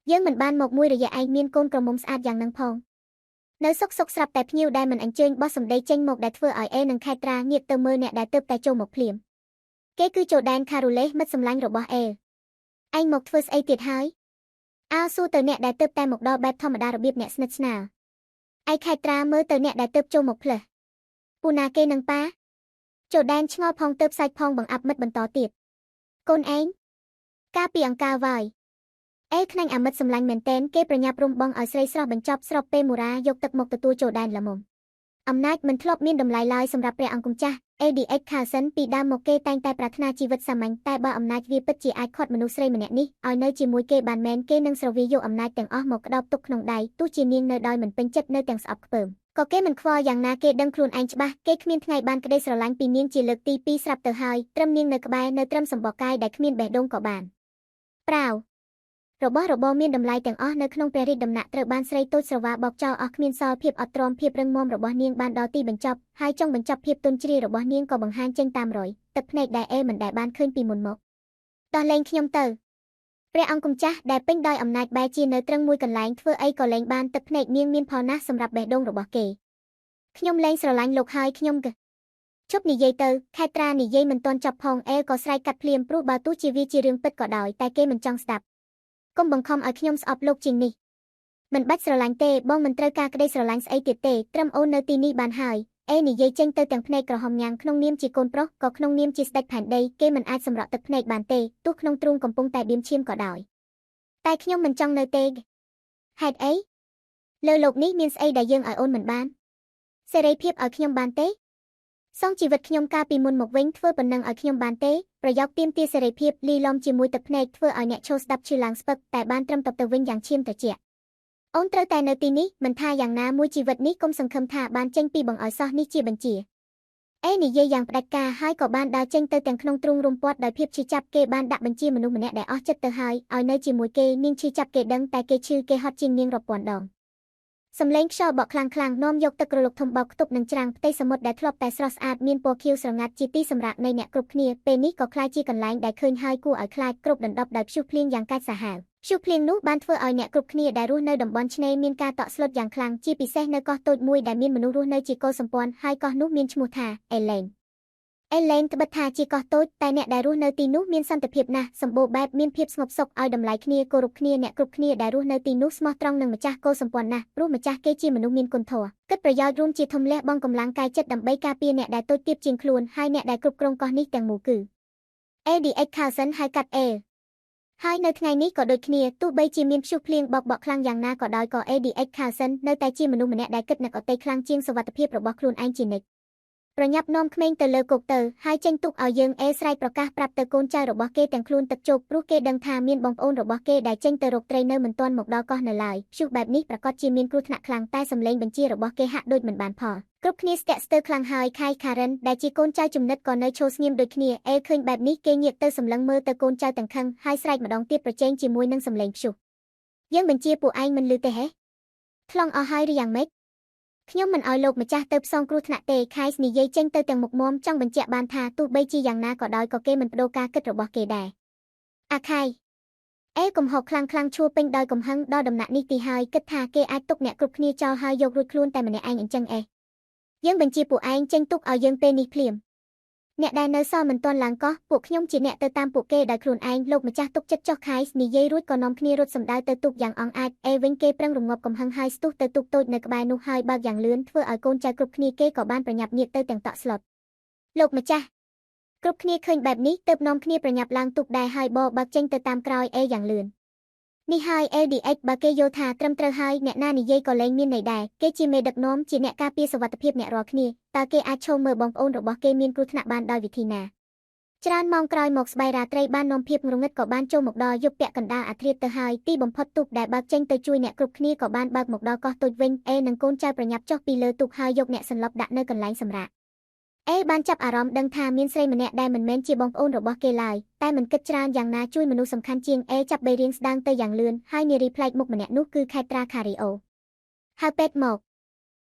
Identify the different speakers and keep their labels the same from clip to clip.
Speaker 1: យើងមិនបានមកមួយរយៈឯងមានកូនក្រមុំស្អាតយ៉ាងនឹងផងនៅសុកស្រាប់តែភ្ញៀវដែលមិនអញ្ជើញបោះសម្ដីចេញមកដែលធ្វើឲ្យអេនិងខេត្រាងាកទៅមើលអ្នកដែលទើបតែចូលមកភ្លាមគេគឺជូដែនខារូលេសមិត្តសម្លាញ់របស់អេឯងមកធ្វើស្អីទៀតហើយអើសួរទៅអ្នកដែលទើបតែមកដល់បែបធម្មតារបៀបអ្នកស្និទ្ធស្នាលឯខេត្រាមើលទៅអ្នកដែលទើបចូលមកផ្លើសពូណាគេនឹងប៉ាជូដែនឆ្ងល់ផងទើបសាច់ផងបង្អាប់មិត្តបន្តទៀតកូនឯងកាលពីអង្ការវាយអេខ្នាញ់អាមិត្តសម្លាញ់មែនតែនគេប្រញាប់រុំបងឲ្យស្រីស្រស់បញ្ចប់ស្របពេលមូរ៉ាយកទឹកមកទទួលជូដែនល្មមអំណាចមិនធ្លាប់មានតម្លៃឡើយសម្រាប់ព្រះអង្គម្ចាស់ ADX Carlson ពីដើមមកគេតែងតែប្រាថ្នាជីវិតសាមញ្ញតែបើអំណាចវាពិតជាអាចខាត់មនុស្សស្រីម្នាក់នេះឲ្យនៅជាមួយគេបានមែនគេនឹងស្រវាយកអំណាចទាំងអស់មកក្តោបទុកក្នុងដៃទោះជានាងនៅដោយមិនពេញចិត្តនៅទាំងស្អប់ខ្ពើមក៏គេមិនខ្វល់យ៉ាងណាគេដឹងខ្លួនឯងច្បាស់គេគ្មានថ្ងៃបានក្តីស្រឡាញ់ពីនាងជាលើកទី2ស្រាប់ទៅហើយត្រឹមនាងនៅក្បែរនៅត្រឹមសម្បកកាយដែលគ្មានបេះដូងក៏បានប្រាវរបស់របរមានតម្លៃទាំងអស់នៅក្នុងព្រះរាជដំណាក់ត្រូវបានស្រីតូចស្រវាបោកចោលអស់គ្មានសល់ភាពអត់ទ្រាំភាពរឹងមាំរបស់នាងបានដល់ទីបញ្ចប់ហើយចង់បញ្ចប់ភាពទន់ជ្រាយរបស់នាងក៏បង្ហាញចេញតាមរយទឹកភ្នែកដែលអេមិនដែលបានឃើញពីមុនមកដោះលែងខ្ញុំទៅព្រះអង្គម្ចាស់ដែលពេញដោយអំណាចបែរជានៅត្រឹងមួយកន្លែងធ្វើអីក៏លែងបានទឹកភ្នែកនាងមានផលណាស់សម្រាប់បេះដូងរបស់គេខ្ញុំលែងស្រឡាញ់លោកហើយខ្ញុំក៏ជប់និយាយទៅខេត្រានិយាយមិនទាន់ចប់ផងអេក៏ស្រែកកាត់ភ្លាមព្រោះបើទោះជាវាជារឿងពិតក៏ដោយតែគេមិនចង់ស្ដាប់កុំបង្ខំឲ្យខ្ញុំស្អប់លោកជាងនេះមិនបាច់ស្រឡាញ់ទេបងមិនត្រូវការក្តីស្រឡាញ់ស្អីទៀតទេត្រឹមអូននៅទីនេះបានហើយអេនិយាយចេញទៅទាំងភ្នែកក្រហមញ៉ាំងក្នុងនាមជាកូនប្រុសក៏ក្នុងនាមជាស្ដេចផែនដីគេមិនអាចសម្រក់ទឹកភ្នែកបានទេទោះក្នុងទ្រូងកំពុងតែបៀមឈាមក៏ដោយតែខ្ញុំមិនចង់នៅទេហេតុអីលើលោកនេះមានស្អីដែលយើងឲ្យអូនមិនបានសេរីភាពឲ្យខ្ញុំបានទេសងជីវិតខ្ញុំកាលពីមុនមកវិញធ្វើប៉ុណ្ណឹងឲ្យខ្ញុំបានទេប្រយោគទាមទារសេរីភាពលីឡំជាមួយទឹកភ្នែកធ្វើឲ្យអ្នកឈោស្ដាប់ឈឺឡើងស្ពឹកតែបានត្រឹមតបទៅវិញយ៉ាងឈាមត្រជាក់អូនត្រូវតែនៅទីនេះមិនថាយ៉ាងណាមួយជីវិតនេះកុំសង្ឃឹមថាបានចេញពីបង្អោយសោះនេះជាបញ្ជាអេនិយាយយ៉ាងផ្ដាច់ការហើយក៏បានដើរចេញទៅទាំងក្នុងទ្រូងរំពាត់ដោយភាពឈឺចាប់គេបានដាក់បញ្ជាមនុស្សម្នាក់ដែលអស់ចិត្តទៅហើយឲ្យនៅជាមួយគេនាងឈឺចាប់គេដឹងតែគេឈឺគេហត់ជាងនាងរាប់ពាន់ដងសំឡេងខ្យល់បក់ខ្លាំងៗនាំយកទឹករលកធំបោកខ្ទប់នឹងច្រាំងផ្ទៃសមុទ្រដែលធ្លាប់តែស្រស់ស្អាតមានពណ៌ខៀវស្រងាត់ជាទីសម្រាកនៃអ្នកគ្រប់គ្នាពេលនេះក៏ក្លាយជាកន្លែងដែលឃើញហើយគួរឲ្យខ្លាចគ្រប់ដណ្ដប់ដោយព្យុះភ្លៀងយ៉ាងកាចសាហាវព្យុះភ្លៀងនោះបានធ្វើឲ្យអ្នកគ្រប់គ្នាដែលរស់នៅតំបន់ឆ្នេរមានការតក់ស្លុតយ៉ាងខ្លាំងជាពិសេសនៅកោះតូចមួយដែលមានមនុស្សរស់នៅជាកុលសម្ព័ន្ធហើយកោះនោះមានឈ្មោះថាអេឡេនត្បិតថាជាកោះតូចតែអ្នកដែលរស់នៅទីនោះមានសន្តិភាពណាស់សម្បូរបែបមានភាពស្ងប់សុខឲ្យតម្លៃគ្នាគោរពគ្នាអ្នកគ្រប់គ្នាដែលរស់នៅទីនោះស្មោះត្រង់នឹងម្ចាស់កុលសម្ព័ន្ធណាស់ព្រោះម្ចាស់គេជាមនុស្សមានគុណធម៌គិតប្រយោជន៍រួមជាធំលះបង់កម្លាំងកាយចិត្តដើម្បីការពារអ្នកដែលតូចទាបជាងខ្លួនហើយអ្នកដែលគ្រប់គ្រងកោះនេះទាំងមូលគឺ ADX Carlson ហៅកាត់ A ហើយនៅថ្ងៃនេះក៏ដូចគ្នាទោះបីជាមានព្យុះភ្លៀងបក់ខ្លាំងយ៉ាងណាក៏ដោយក៏ ADX Carlson នៅតែជាមនុស្សម្នាក់ដែលគិតនឹកអតីតខ្លាំងជាងសុវត្ថិភាពរបស់ខ្លួនឯងជានិច្ចប្រញាប់នាំក្មេងទៅលើគុកទៅហើយចេញទុកឲ្យយើងអេស្រែកប្រកាសប្រាប់ទៅកូនចៅរបស់គេទាំងខ្លួនទឹកជោគព្រោះគេដឹងថាមានបងប្អូនរបស់គេដែលចេញទៅរកត្រីនៅមិនទាន់មកដល់កោះនៅឡើយព្យុះបែបនេះប្រកាសជាមានគ្រោះថ្នាក់ខ្លាំងតែសម្លេងបញ្ជារបស់គេហាក់ដូចមិនបានផលគ្រប់គ្នាស្ទាក់ស្ទើរខ្លាំងហើយខៃខារិនដែលជាកូនចៅចំណិតក៏នៅឈរស្ងៀមដូចគ្នាអេឃើញបែបនេះគេងាកទៅសម្លឹងមើលទៅកូនចៅទាំងខឹងហើយស្រែកម្ដងទៀតប្រជែងជាមួយនឹងសម្លេងព្យុះយើងបញ្ជាពួកឯងមិនឮទេហេថ្លង់អស់ហើយឬយ៉ាងម៉េចខ្ញុំមិនឲ្យលោកម្ចាស់ទៅផ្សងគ្រោះថ្នាក់ទេខៃស្និយាយចេញទៅទាំងមុខមាំចង់បញ្ជាក់បានថាទោះបីជាយ៉ាងណាក៏ដោយក៏គេមិនបដូរការគិតរបស់គេដែរអាខៃអេកំហុសខ្លាំងឈួរពេញដោយកំហឹងដល់ដំណាក់នេះទីហើយគិតថាគេអាចទុកអ្នកគ្រប់គ្នាចោលហើយយករួចខ្លួនតែម្នាក់ឯងអញ្ចឹងអេយើងបញ្ជាពួកឯងចេញទុកឲ្យយើងពេលនេះភ្លាមអ្នកដែលនៅសល់មិនទាន់ឡើងកោះពួកខ្ញុំជាអ្នកទៅតាមពួកគេដោយខ្លួនឯងលោកម្ចាស់ទុកចិត្តចុះខៃនិយាយរួចក៏នាំគ្នារត់សម្ដៅទៅទូកយ៉ាងអង់អាចអេវិញគេប្រឹងរងាប់កំហឹងហើយស្ទុះទៅទូកតូចនៅក្បែរនោះហើយបើកយ៉ាងលឿនធ្វើឲ្យកូនចៅគ្រប់គ្នាគេក៏បានប្រញាប់ងាកទៅទាំងតក់ស្លុតលោកម្ចាស់គ្រប់គ្នាឃើញបែបនេះទើបនាំគ្នាប្រញាប់ឡើងទូកដែរហើយបបើកចេញទៅតាមក្រោយអេយ៉ាងលឿននេះហើយ ADX បើគេយល់ថាត្រឹមត្រូវហើយអ្នកណានិយាយក៏លែងមានន័យដែរគេជាមេដឹកនាំជាអ្នកការពារសុវត្ថិភាពអ្នករាល់គ្នាតើគេអាចឈោមមើលបងប្អូនរបស់គេមានគ្រោះថ្នាក់បានដោយវិធីណាច្រើនម៉ោងក្រោយមកស្បៃរាត្រីបាននាំភាពងងឹតក៏បានចូលមកដល់យប់ពាក់កណ្ដាលអាធ្រាត្រទៅហើយទីបំផុតទូកដែលបើកចេញទៅជួយអ្នកគ្រប់គ្នាក៏បានបើកមកដល់កោះតូចវិញអេនិងកូនចៅប្រញាប់ចុះពីលើទូកហើយយកអ្នកសន្លប់ដាក់នៅកន្លែងសម្រាកអេបានចាប់អារម្មណ៍ដឹងថាមានស្រីម្នាក់ដែលមិនមែនជាបងប្អូនរបស់គេឡើយតែមិនគិតច្រើនយ៉ាងណាជួយមនុស្សសំខាន់ជាងអេចាប់បីរៀងស្ដាងទៅយ៉ាងលឿនហើយនារីប្លែកមុខម្នាក់នោះគឺខេត្រាខារីអូហៅពេទ្យមក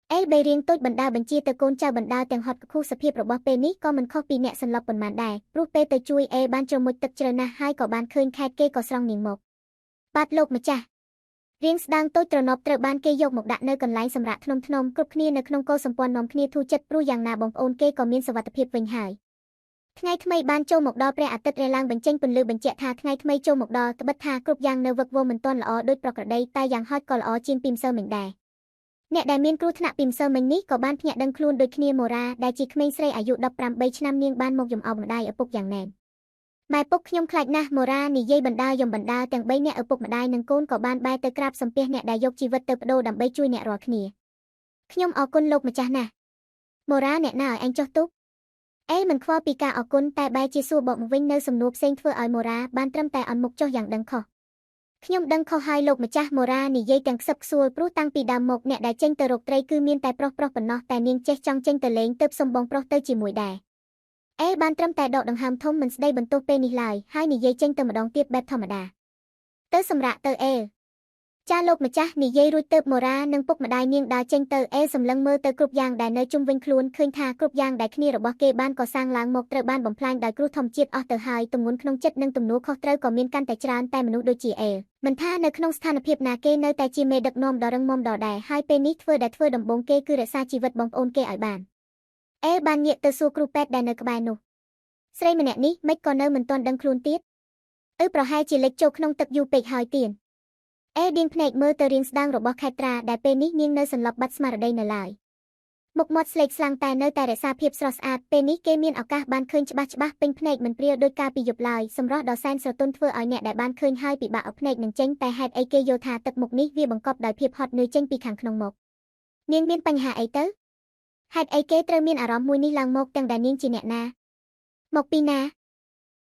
Speaker 1: អេបីរៀងតូចបណ្ដាបញ្ជាទៅកូនចៅបណ្ដាទាំងហត់ខុសសភាពរបស់ពេលនេះក៏មិនខុសពីអ្នកសន្លប់ប៉ុន្មានដែរព្រោះពេលទៅជួយអេបានជ្រមុជទឹកជ្រៅណាស់ហើយក៏បានឃើញខេតគេក៏ស្រង់នាងមកបាទលោកម្ចាស់ រៀងស្ដាងតូចត្រណប់ត្រូវបានគេយកមកដាក់នៅកន្លែងសម្រាប់ធ្នំគ្រប់គ្នានៅក្នុងកោសម្ព័ន្ធនាំគ្នាធូរចិត្តព្រោះយ៉ាងណាបងប្អូនគេក៏មានសុវត្ថិភាពវិញហើយថ្ងៃថ្មីបានចូលមកដល់ព្រះអាទិត្យរះឡើងបញ្ចេញពន្លឺបញ្ជាក់ថាថ្ងៃថ្មីចូលមកដល់ត្បិតថាគ្រប់យ៉ាងនៅវឹកវរមិនទាន់ល្អដូចប្រក្រតីតែយ៉ាងហោចក៏ល្អជាងពីម្សិលមិញដែរអ្នកដែលមានគ្រោះថ្នាក់ពីម្សិលមិញនេះក៏បានភ្ញាក់ដឹងខ្លួនដូចគ្នាម៉ូរ៉ាដែលជាក្មេងស្រីអាយុ18ឆ្នាំនាងបានមកយំអោបម្ដាយឪពុកយ៉ាងណែនម៉ែពុកខ្ញុំខ្លាចណាស់ម៉ូរ៉ានិយាយបណ្ដាយំបណ្ដាទាំង3នាក់ឪពុកម្ដាយនិងកូនក៏បានបែរទៅក្រាបសំពះអ្នកដែលយកជីវិតទៅបដូរដើម្បីជួយអ្នករាល់គ្នាខ្ញុំអរគុណលោកម្ចាស់ណាស់ម៉ូរ៉ាអ្នកណាឲ្យអញចុះទូកអេមិនខ្វល់ពីការអរគុណតែបែរជាសួរបកមកវិញនៅសំណួរផ្សេងធ្វើឲ្យម៉ូរ៉ាបានត្រឹមតែអន់មុខចុះយ៉ាងដឹងខុសខ្ញុំដឹងខុសហើយលោកម្ចាស់ម៉ូរ៉ានិយាយទាំងខ្សឹបខ្សួលព្រោះតាំងពីដើមមកអ្នកដែលចេញទៅរកត្រីគឺមានតែប្រុសប៉ុណ្ណោះតែនាងចេះចង់ចេញទៅលេងទើបសុំបងប្រុសទៅជាមួយដែរអេបានត្រឹមតែដកដង្ហើមធំមិនស្ដីបន្ទោសពេលនេះឡើយហើយនិយាយចេញទៅម្ដងទៀតបែបធម្មតាទៅសម្រាកទៅអេចាលោកម្ចាស់និយាយរួចទើបម៉ូរ៉ានិងពុកម្ដាយនាងដើរចេញទៅអេសម្លឹងមើលទៅគ្រប់យ៉ាងដែលនៅជុំវិញខ្លួនឃើញថាគ្រប់យ៉ាងដែលគ្នារបស់គេបានកសាងឡើងមកត្រូវបានបំផ្លាញដោយគ្រោះធម្មជាតិអស់ទៅហើយទម្ងន់ក្នុងចិត្តនិងទំនួលខុសត្រូវក៏មានកាន់តែច្រើនតែមនុស្សដូចជាអេមិនថានៅក្នុងស្ថានភាពណាគេនៅតែជាមេដឹកនាំដ៏រឹងមាំដដែលហើយពេលនេះធ្វើដំបូងគេគឺរក្សាជីវិតបងប្អូនគេឲ្យបានអេបានងាកទៅសួរគ្រូពេទ្យដែលនៅក្បែរនោះស្រីម្នាក់នេះមិនក៏នៅមិនទាន់ដឹងខ្លួនទៀតប្រហែលជាលិចចូលក្នុងទឹកយូរពេកហើយទៀតអេឌៀងភ្នែកមើលទៅរាងស្ដាងរបស់ខេត្រាដែលពេលនេះនាងនៅសន្លប់បាត់ស្មារតីនៅឡើយមុខមាត់ស្លេកស្លាំងតែនៅតែរក្សាភាពស្រស់ស្អាតពេលនេះគេមានឱកាសបានឃើញច្បាស់ពេញភ្នែកមិនព្រាលដោយការពីយប់ឡើយសម្រស់ដ៏សែនស្រទន់ធ្វើឲ្យអ្នកដែលបានឃើញហើយពិបាកឲ្យភ្នែកនឹងចេញតែហេតុអីគេយល់ថាទឹកមុខនេះវាបង្កប់ដោយភាពហត់នឿយចេញពីខាងក្នុងមកនាងមានបញ្ហាអីទៅហេតុអីគេត្រូវមានអារម្មណ៍មួយនេះឡើងមកទាំងដែលនាងជាអ្នកណាមកពីណា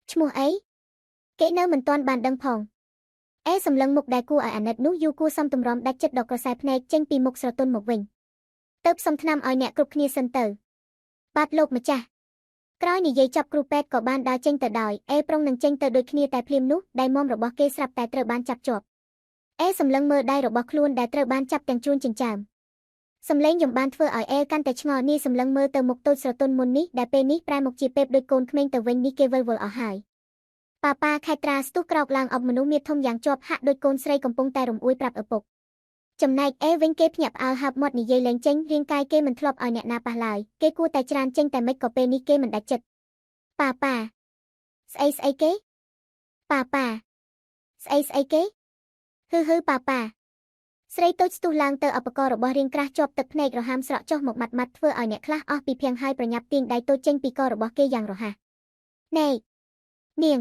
Speaker 1: ឈ្មោះអីគេនៅមិនទាន់បានដឹងផងអេសម្លឹងមុខដែលគួរឲ្យអាណិតនោះយូរគួរសំទម្រាំដាច់ចិត្តដកក្រសែភ្នែកចេញពីមុខស្រទន់មកវិញទៅសុំថ្នាំឲ្យអ្នកគ្រប់គ្នាសិនទៅបាទលោកម្ចាស់ក្រោយនិយាយចប់គ្រូពេទ្យក៏បានដើរចេញទៅដោយអេប្រុងនឹងចេញទៅដូចគ្នាតែភ្លាមនោះដៃមុំរបស់គេស្រាប់តែត្រូវបានចាប់ជាប់អេសម្លឹងមើលដៃរបស់ខ្លួនដែលត្រូវបានចាប់ទាំងជួនចិញ្ចើមសំឡេងយំបានធ្វើឲ្យអេកាន់តែឆ្ងល់នេះសម្លឹងមើលទៅមុខតូចស្រទន់មុននេះដែលពេលនេះប្រែមកជាពេបដូចកូនក្មេងទៅវិញនេះគេវិលវល់អស់ហើយប៉ាខេត្រាស្ទុះក្រោកឡើងអបមនុស្សមានធំយ៉ាងជាប់ហាក់ដូចកូនស្រីកំពុងតែរំអួយប្រាប់ឪពុកចំណែកអេវិញគេភ្ញាក់ផ្អើលហើបមាត់និយាយលេងចេញរាងកាយគេមិនធ្លាប់ឲ្យអ្នកណាប៉ះឡើយគេគួរតែច្រានចេញតែមិនក៏ពេលនេះគេមិនដាច់ចិត្តប៉ាស្អីគេប៉ាស្អីគេហឺប៉ាស្រីតូចស្ទុះឡើងទៅឧបករណ៍របស់រៀងក្រាស់ជាប់ទឹកភ្នែករហាមស្រក់ចុះមកម៉ាត់ធ្វើឲ្យអ្នកខ្លះអស់ពីភៀងហើយប្រញាប់ទាញដៃតូចចេញពីករបស់គេយ៉ាងរហ័សណែនាង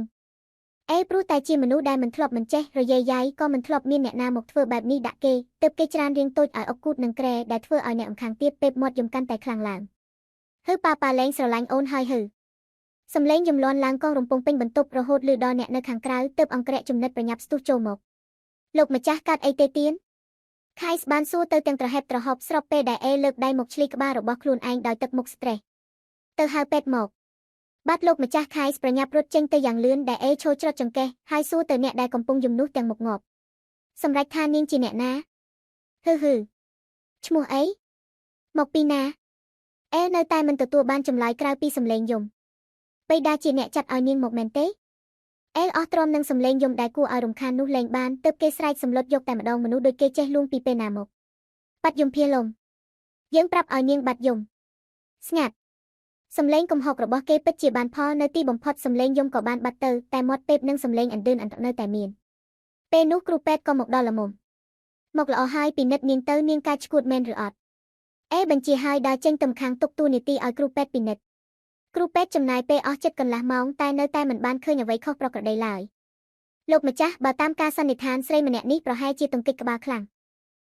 Speaker 1: អេព្រោះតែជាមនុស្សដែលមិនធ្លាប់មិនចេះរយាយយ៉ាយក៏មិនធ្លាប់មានអ្នកណាមកធ្វើបែបនេះដាក់គេទើបគេច្រានរៀងតូចឲ្យអុកគូតនឹងក្រែដែលធ្វើឲ្យអ្នកម្ខាងទៀតពេបមាត់យំកាន់តែខ្លាំងឡើងហឺប៉ាលែងស្រឡាញ់អូនហើយហឺសំឡេងយំលាន់ឡើងកងរំពងពេញបន្ទប់រហូតលឺដល់អ្នកនៅខាងក្រៅទើបអង្ក្រែកចំណិតប្រញាប់ស្ទុះចូលមកលោកម្ចាស់កាត់អីទេទៀនខៃស្បានសួរទៅទាំងត្រហេបត្រហប់ស្របពេលដែលអេលើកដៃមកឆ្លីក្បាលរបស់ខ្លួនឯងដោយទឹកមុខស្ត្រេសទៅហៅពេទ្យមកបាទលោកម្ចាស់ខៃស្ប្រញាប់រត់ចេញទៅយ៉ាងលឿនដែលអេឈរច្រត់ចង្កេះហើយសួរទៅអ្នកដែលកំពុងយំនោះទាំងមុខងាប់សម្រេចថានាងជាអ្នកណាហឺឈ្មោះអីមកពីណាអេនៅតែមិនទទួលបានចម្លើយក្រៅពីសម្លេងយំបិតាជាអ្នកចាត់ឲ្យនាងមកមែនទេអេអស់ទ្រាំនឹងសម្លេងយំដែលគួរឲ្យរំខាននោះលែងបានទើបគេស្រែកសម្លុតយកតែម្ដងមនុស្សដូចគេចេះលួងពីពេលណាមកបាត់យំភាលំយើងប្រាប់ឲ្យនាងបាត់យំស្ងាត់សំឡេងកំហុករបស់គេពិតជាបានផលនៅទីបំផុតសំឡេងយំក៏បានបាត់ទៅតែមាត់ពេបនិងសំឡេងអណ្ដើនអន្ទនៅតែមានពេលនោះគ្រូពេទ្យក៏មកដល់ល្មមមកល្អហើយពិនិត្យនាងទៅនាងកាចឈួតមែនឬអត់អេបញ្ជាឲ្យដើរចេញទៅខាងទុកទូនីតិឲ្យគ្រូពេទ្យពិនិត្យគ្រូពេទ្យចំណាយពេលអស់ចិត្តកន្លះម៉ោងតែនៅតែមិនបានឃើញអ្វីខុសប្រក្រតីឡើយលោកម្ចាស់បើតាមការសន្និដ្ឋានស្រីម្នាក់នេះប្រហែលជាទង្គិចក្បាលខ្លាំង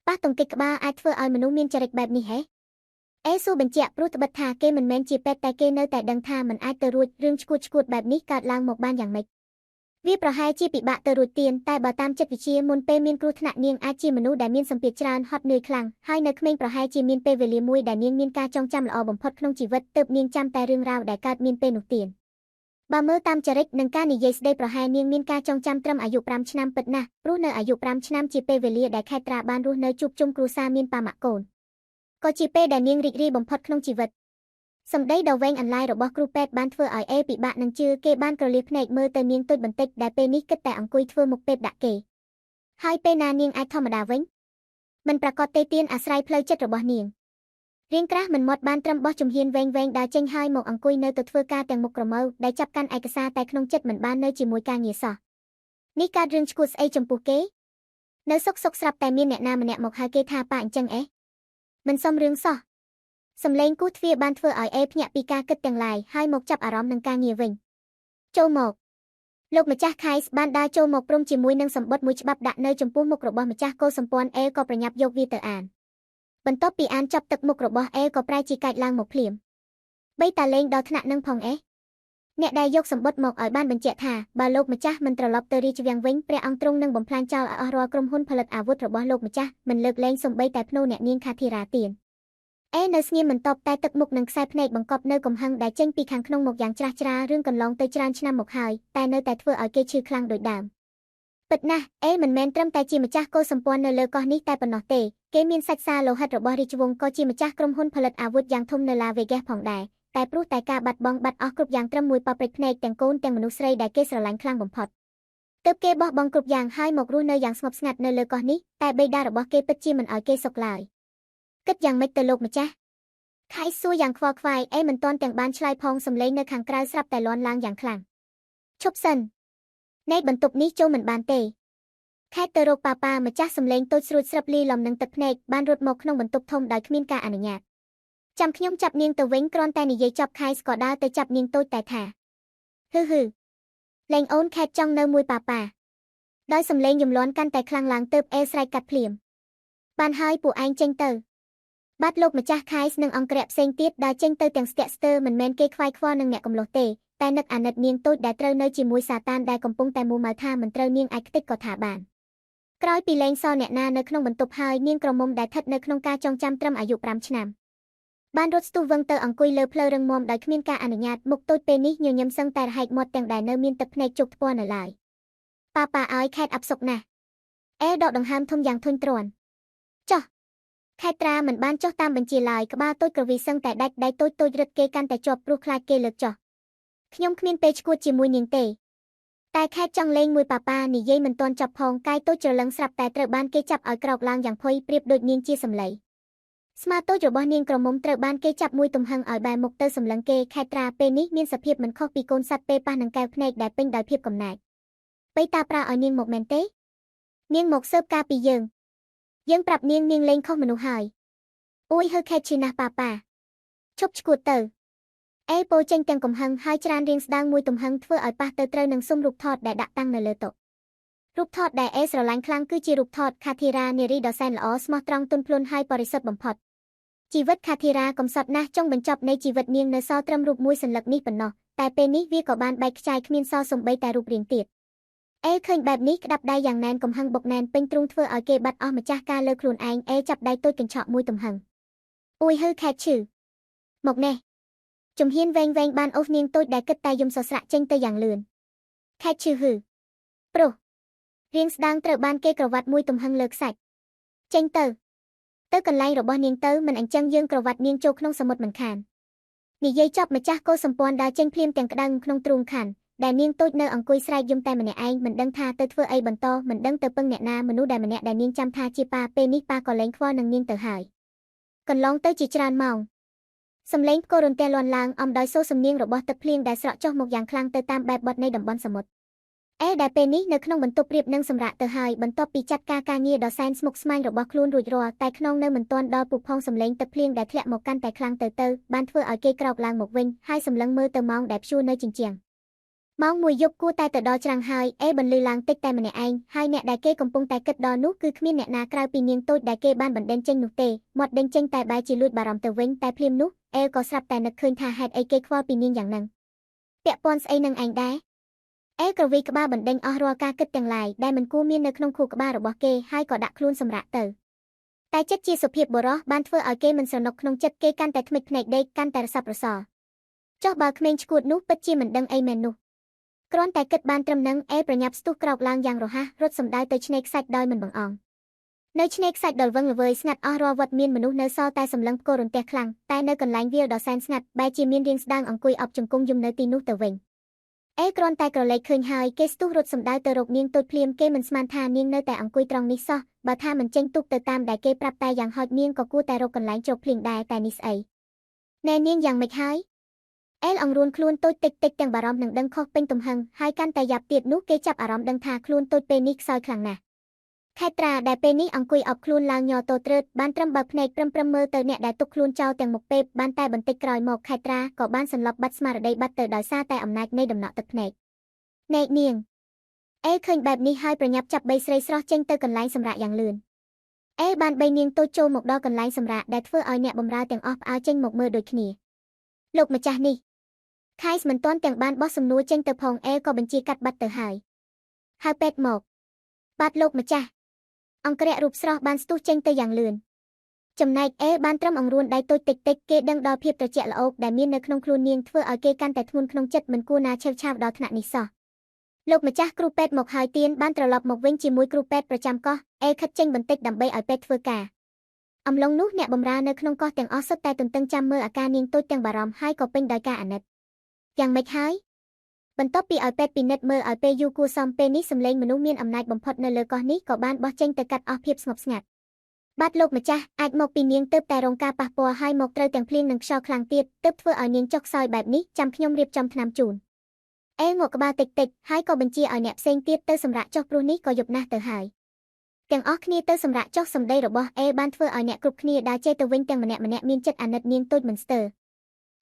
Speaker 1: ប៉ះទង្គិចក្បាលអាចធ្វើឲ្យមនុស្សមានចរិតបែបនេះហេអេស៊ូបញ្ជាក់ព្រោះត្បិតថាគេមិនមែនជាពេទ្យតែគេនៅតែដឹងថាមិនអាចទៅរួចរឿងឈួតបែបនេះកើតឡើងមកបានយ៉ាងម៉េចវាប្រហែលជាពិបាកទៅរួចទៀនតែបើតាមចិត្តវិទ្យាមុនពេលមានគ្រោះថ្នាក់នាងអាចជាមនុស្សដែលមានសម្ពាធច្រើនហត់នឿយខ្លាំងហើយនៅក្មេងប្រហែលជាមានពេលវេលាមួយដែលនាងមានការចងចាំល្អបំផុតក្នុងជីវិតទើបនាងចាំតែរឿងរ៉ាវដែលកើតមានពេលនោះទៀនបើមើលតាមចរិតនិងការនិយាយស្ដីប្រហែលនាងមានការចងចាំត្រឹមអាយុ5ឆ្នាំពិតណាស់ព្រោះនៅអាយុ5ឆ្នាំជាពេលវេលាដែលខេត្រាបានរស់នៅជួបជុំគ្រួសារមានប៉ាម៉ាក់កូនក៏ជាពេលដែលនាងរីករាយបំផុតក្នុងជីវិតសម្ដីដ៏វែងអន្លាយរបស់គ្រូពេទ្យបានធ្វើឲ្យអេពិបាកនឹងជឿគេបានក្រលៀសភ្នែកមើលទៅនាងតូចបន្តិចដែលពេលនេះគិតតែអង្គុយធ្វើមុខពេបដាក់គេ ហើយពេលណានាងអាចធម្មតាវិញមិនប្រកាសទេទៀនអាស្រ័យផ្លូវចិត្តរបស់នាងរៀងក្រាស់មិនមាត់បានត្រឹមបោះជំហានវែងដើរចេញហើយមកអង្គុយនៅទៅធ្វើការទាំងមុខក្រមៅដែលចាប់កាន់ឯកសារតែក្នុងចិត្តមិនបាននៅជាមួយការងារសោះនេះកើតរឿងឈួតស្អីចំពោះគេនៅសុកស្រាប់តែមានអ្នកណាម្នាក់មកហៅគេថាប៉ាអញ្ចឹងមិនសមរឿងសោះសំឡេងគូទ្វារបានធ្វើឲ្យភ្ញាក់ពីការគិតទាំងឡាយហើយមកចាប់អារម្មណ៍នឹងការងារវិញចូលមកលោកម្ចាស់ខៃស្បានដើរចូលមកព្រមជាមួយនឹងសម្បត្តិមួយច្បាប់ដាក់នៅចំពោះមុខរបស់ម្ចាស់កោសម្ព័ន្ធក៏ប្រញាប់យកវាទៅអានបន្ទាប់ពីអានចប់ទឹកមុខរបស់ក៏ប្រែជាកាច់ឡើងមកភ្លាមបីតាលេងដល់ថ្នាក់នឹងផងអ្នកដែលយកសម្បត្តិមកឲ្យបានបញ្ជាក់ថាបើលោកម្ចាស់មិនត្រឡប់ទៅរាជវាំងវិញព្រះអង្គទ្រង់នឹងបំផ្លាញចោលឲ្យអស់រាល់ក្រុមហ៊ុនផលិតអាវុធរបស់លោកម្ចាស់មិនលើកលែងសំបីតែភ្នូអ្នកនាងខាធីរ៉ាទៀននៅស្ងៀមមិនតបតែទឹកមុខនឹងខ្សែភ្នែកបង្កប់នៅកំហឹងដែលចេញពីខាងក្នុងមកយ៉ាងច្រាស់ច្រារឿងកន្លងទៅច្រើនឆ្នាំមកហើយតែនៅតែធ្វើឲ្យគេឈឺខ្លាំងដូចដើមពិតណាស់មិនមែនត្រឹមតែជាម្ចាស់កោសម្ព័ន្ធនៅលើកោះនេះតែប៉ុណ្ណោះទេគេមានសាច់សាលោហិតរបស់រាជវង្សក៏ជាម្ចាស់ក្រុមហ៊ុនផលិតអាវុធយ៉ាងធំនៅឡាវេហ្គាសផងដែរតែព្រោះតែការបាត់អស់គ្រប់យ៉ាងត្រឹមមួយប៉ព្រិចភ្នែកទាំងកូនទាំងមនុស្សស្រីដែលគេស្រឡាញ់ខ្លាំងបំផុតទើបគេបោះបង់គ្រប់យ៉ាងហើយមករស់នៅយ៉ាងស្ងប់ស្ងាត់នៅលើកោះនេះតែបេដារបស់គេពិតជាមិនឲ្យគេសុខឡើយគិតយ៉ាងម៉េចទៅលោកម្ចាស់ខៃសួរយ៉ាងខ្វល់ខ្វាយមិនទាន់ទាំងបានឆ្លើយផងសំឡេងនៅខាងក្រៅស្រាប់តែលាន់ឡើងយ៉ាងខ្លាំងឈប់សិននៃបន្ទប់នេះចូលមិនបានទេខេតទៅរកប៉ាម្ចាស់សំឡេងតូចស្រួចស្រាប់លីលំនឹងទឹកភ្នែកបានរត់មកក្នុងបន្ទប់ធំដោយគ្មានការអនុញ្ញាតចាំខ្ញុំចាប់នាងទៅវិញគ្រាន់តែនិយាយចប់ខៃស្ក៏ដើរទៅចាប់នាងតូចតែថាហឺលេងអូនខេតចង់នៅមួយប៉ាដោយសំឡេងយំលាន់កាន់តែខ្លាំងឡើងទើបស្រែកកាត់ភ្លាមបានហើយពួកឯងចេញទៅបាត់លោកម្ចាស់ខៃស្នឹងអង្គរៈផ្សេងទៀតដើរចេញទៅទាំងស្ទាក់ស្ទើរមិនមែនគេខ្វាយខ្វល់នឹងអ្នកកំឡុះទេតែនឹកអាណិតនាងតូចដែលត្រូវនៅជាមួយសាតានដែលកំពុងតែមួម៉ៅថាមិនត្រូវនាងអាចខ្ទេចក៏ថាបានក្រោយពីលែងសល់អ្នកណានៅក្នុងបន្ទប់ហើយនាងក្រមុំដែលស្ថិតនៅក្នុងការចងចាំត្រឹមអាយុ5ឆ្នាំបានរត់ស្ទុះវឹងទៅអង្គុយលើភ្លៅរឹងមាំដោយគ្មានការអនុញ្ញាតមុខតូចពេលនេះញញឹមសឹងតែរហែកមាត់ទាំងដែលនៅមានទឹកភ្នែកជោគថ្ពាល់នៅឡើយប៉ាឲ្យខេតអាប់សុកណាស់ដកដង្ហើមធំយ៉ាងធុញទ្រាន់ចុះខេតត្រាមិនបានចុះតាមបញ្ជាឡើយក្បាលតូចក្រវីសឹងតែដាច់ដៃតូចរឹតគេកាន់តែជាប់ព្រោះខ្លាចគេលើកចុះខ្ញុំគ្មានពេលឈួតជាមួយនាងទេតែខេតចង់លេងមួយប៉ានិយាយមិនទាន់ចប់ផងកាយតូចច្រឡឹងស្រាប់តែត្រូវបានគេចាប់ឲ្យក្រោកឡើងយ៉ាងភ័យប្រៀបដូចនាងជាសម្លៃស្មាតូចរបស់នាងក្រមុំត្រូវបានគេចាប់មួយទំហឹងឲ្យបែរមុខទៅសម្លឹងគេខេតត្រាពេលនេះមានសភាពមិនខុសពីកូនសត្វពេលប៉ះនឹងកែវភ្នែកដែលពេញដោយភាពកំណាចបីតាប្រើឲ្យនាងមកមែនទេនាងមកស៊ើបការពីយើងប្រាប់នាងលេងខុសមនុស្សហើយអួយហឺខេតឈឺណាស់ប៉ាឈប់ឈួតទៅពោចេញទាំងកំហឹងហើយច្រានរៀងស្ដើងមួយទំហឹងធ្វើឲ្យប៉ះទៅត្រូវនឹងស៊ុំរូបថតដែលដាក់តាំងនៅលើតុរូបថតដែលស្រឡាញ់ខ្លាំងគឺជារូបថតខាធីរ៉ានារីដ៏សែនល្អស្មោះត្រង់ទន់ភ្លន់ហើយបរិសុទ្ធបំផុតជីវិតខាធីរ៉ាកំសត់ណាស់ចុងបញ្ចប់នៃជីវិតនាងនៅសល់ត្រឹមរូបមួយសន្លឹកនេះប៉ុណ្ណោះតែពេលនេះវាក៏បានបែកខ្ចាយគ្មានសល់សំបីតែរូបរាងទៀតឃើញបែបនេះក្តាប់ដៃយ៉ាងណែនកំហឹងបុកណែនពេញទ្រូងធ្វើឲ្យគេបាត់អស់ម្ចាស់ការលើខ្លួនឯងចាប់ដៃតូចកញ្ឆក់មួយទំហឹងអួយហឺខេតឈឺមកនេះជំហានវែងបានអូសនាងតូចដែលគិតតែយំសស្រាក់ចេញទៅយ៉ាងលឿនខេតឈឺហឺប្រុសរៀងស្ដាងត្រូវបានគេក្រវ៉ាត់មួយទំហឹងលើខ្សាច់ចេញទៅកន្លែងរបស់នាងទៅមិនអញ្ចឹងយើងក្រវ៉ាត់នាងចូលក្នុងសមុទ្រមិនខាននិយាយចប់ម្ចាស់កោសម្ព័ន្ធដើរចេញភ្លាមទាំងក្តៅក្នុងទ្រូងខណ្ឌដែលនាងតូចនៅអង្គុយស្រែកយំតែម្នាក់ឯងមិនដឹងថាទៅធ្វើអីបន្តមិនដឹងទៅពឹងអ្នកណាមនុស្សដែលម្នាក់ដែលនាងចាំថាជាប៉ាពេលនេះប៉ាក៏លែងខ្វល់នឹងនាងទៅហើយកន្លងទៅជាច្រើនម៉ោងសំឡេងផ្គររន្ទះលាន់ឡើងអំដោយសូរសំនៀងរបស់ទឹកភ្លៀងដែលស្រក់ចុះមកយ៉ាងខ្លាំងទៅតាមបែបបទនៃតំបន់សមុទ្រដែលពេលនេះនៅក្នុងបន្ទប់ព្រៀបនឹងសម្រាប់ទៅហើយបន្ទាប់ពីចាត់ការងារដ៏សែនស្មុគស្មាញរបស់ខ្លួនរួចរាល់តែខ្នងនៅមិនទាន់ដល់ពុះផងសំឡេងទឹកភ្លៀងដែលធ្លាក់មកកាន់តែខ្លាំងទៅបានធ្វើឲ្យគេក្រោកឡើងមកវិញហើយសម្លឹងមើលទៅម៉ោងដែលព្យួរនៅជញ្ជាំងម៉ោង1យប់គួរតែទៅដល់ច្រាំងហើយបន្លឺឡើងតិចតែម្នាក់ឯងហើយអ្នកដែលគេកំពុងតែគិតដល់នោះគឺគ្មានអ្នកណាក្រៅពីនាងតូចដែលគេបានបណ្ដេញចេញនោះទេមាត់ដេញចេញតែបែរជាលួចបារម្ភទៅវិញតែភ្លាមនោះក៏ស្រាប់តែនឹកឃើញថាហេតុអីគេខ្វល់ពីនាងយ៉ាងហ្នឹងពាក់ព័ន្ធស្អីនឹងឯងដែរក្រវីក្បាលបណ្ដេញអស់រាល់ការគិតទាំងឡាយដែលមិនគួរមាននៅក្នុងខួរក្បាលរបស់គេហើយក៏ដាក់ខ្លួនសម្រាកទៅតែចិត្តជាសុភាពបុរសបានធ្វើឲ្យគេមិនស្រណុកក្នុងចិត្តគេកាន់តែធ្មេចភ្នែកដេកកាន់តែរស័ព្ទរសល់ចុះបើក្មេងឈួតនោះពិតជាមិនដឹងអីមែននោះគ្រាន់តែគិតបានត្រឹមនឹងប្រញាប់ស្ទុះក្រោកឡើងយ៉ាងរហ័សរត់សម្ដៅទៅឆ្នេរខ្សាច់ដោយមិនបង្អង់នៅឆ្នេរខ្សាច់ដល់វឹងល្វើយស្ងាត់អស់រាល់វត្តមានមនុស្សនៅសល់តែសម្លឹងផ្គររន្ទះខ្លាំងតែនៅកន្លែងវាលដ៏សែនស្ងាត់បែរជាមានរាងស្ដើងអង្គុយអប់ជង្គង់យំនៅទីនោះទៅវិញ គ្រាន់តែក្រឡេកឃើញហើយគេស្ទុះរត់សម្ដៅទៅរកនាងតូចភ្លាមគេមិនស្មានថានាងនៅតែអង្គុយត្រង់នេះសោះបើថាមិនចេញទុកទៅតាមដែលគេប្រាប់តែយ៉ាងហោចនាងក៏គួរតែរកកន្លែងជ្រកភ្លៀងដែរតែនេះស្អីណែនាងយ៉ាងម៉េចហើយអង្រួនខ្លួនតូចតិចទាំងបារម្ភនឹងដឹងខុសពេញទំហឹងហើយកាន់តែយ៉ាប់ទៀតនោះគេចាប់អារម្មណ៍ដឹងថាខ្លួនតូចពេលនេះខ្សោយខ្លាំងណាស់ខេត្រាដែលពេលនេះអង្គុយអប់ខ្លួនឡើងញ័រតូចត្រើតបានត្រឹមបើកភ្នែកព្រឹមមើលទៅអ្នកដែលទុកខ្លួនចោលទាំងមុខពេបបានតែបន្តិចក្រោយមកខេត្រាក៏បានសន្លប់បាត់ស្មារតីបាត់ទៅដោយសារតែអំណាចនៃដំណក់ទឹកភ្នែកណែនាងឃើញបែបនេះហើយប្រញាប់ចាប់បីស្រីស្រស់ចេញទៅកន្លែងសម្រាកយ៉ាងលឿនបានបីនាងតូចចូលមកដល់កន្លែងសម្រាកដែលធ្វើឲ្យអ្នកបម្រើទាំងអស់ផ្អើលចេញមកមើលដូចគ្នាលោកម្ចាស់នេះខៃមិនទាន់ទាំងបានបោះសំណួរចេញទៅផងក៏បញ្ជាកាត់បាត់ទៅហើយហៅពេទ្យមកបាទលោកម្ចាស់អង្គរៈរូបស្រស់បានស្ទុះចេញទៅយ៉ាងលឿនចំណែកបានត្រឹមអង្រួនដៃតូចតិចគេដឹងដល់ភាពត្រជាក់ល្អោកដែលមាននៅក្នុងខ្លួននាងធ្វើឲ្យគេកាន់តែធ្ងន់ក្នុងចិត្តមិនគួរណាឆេវឆាវដល់ថ្នាក់នេះសោះលោកម្ចាស់គ្រូពេទ្យមកហើយទៀនបានត្រឡប់មកវិញជាមួយគ្រូពេទ្យប្រចាំកោះខិតចេញបន្តិចដើម្បីឲ្យពេទ្យធ្វើការអំឡុងនោះអ្នកបម្រើនៅក្នុងកោះទាំងអស់សុទ្ធតែទន្ទឹងចាំមើលអាការនាងតូចទាំងបារម្ភហើយក៏ពេញដោយការអាណិតយ៉ាងម៉េចហើយបន្ទាប់ពីឲ្យពេទ្យពិនិត្យមើលឲ្យពេលយូរគួរសមពេលនេះសម្លេងមនុស្សមានអំណាចបំផុតនៅលើកោះនេះក៏បានបោះចេញទៅកាត់អស់ភាពស្ងប់ស្ងាត់បាទលោកម្ចាស់អាចមកពីនាងទើបតែរងការប៉ះពាល់ហើយមកត្រូវទាំងភ្លៀងនិងខ្យល់ខ្លាំងទៀតទើបធ្វើឲ្យនាងចុកខ្សោយបែបនេះចាំខ្ញុំរៀបចំថ្នាំជូនងក់ក្បាលតិចហើយក៏បញ្ជាឲ្យអ្នកផ្សេងទៀតទៅសម្រាកចុះព្រោះនេះក៏យប់ណាស់ទៅហើយទាំងអស់គ្នាទៅសម្រាកចុះសម្ដីរបស់បានធ្វើឲ្យអ្នកគ្រប់គ្នាដើរចេញទៅវិញទាំងម្នាក់មានចិត្តអាណិតនាងតូចមិនស្ទើរ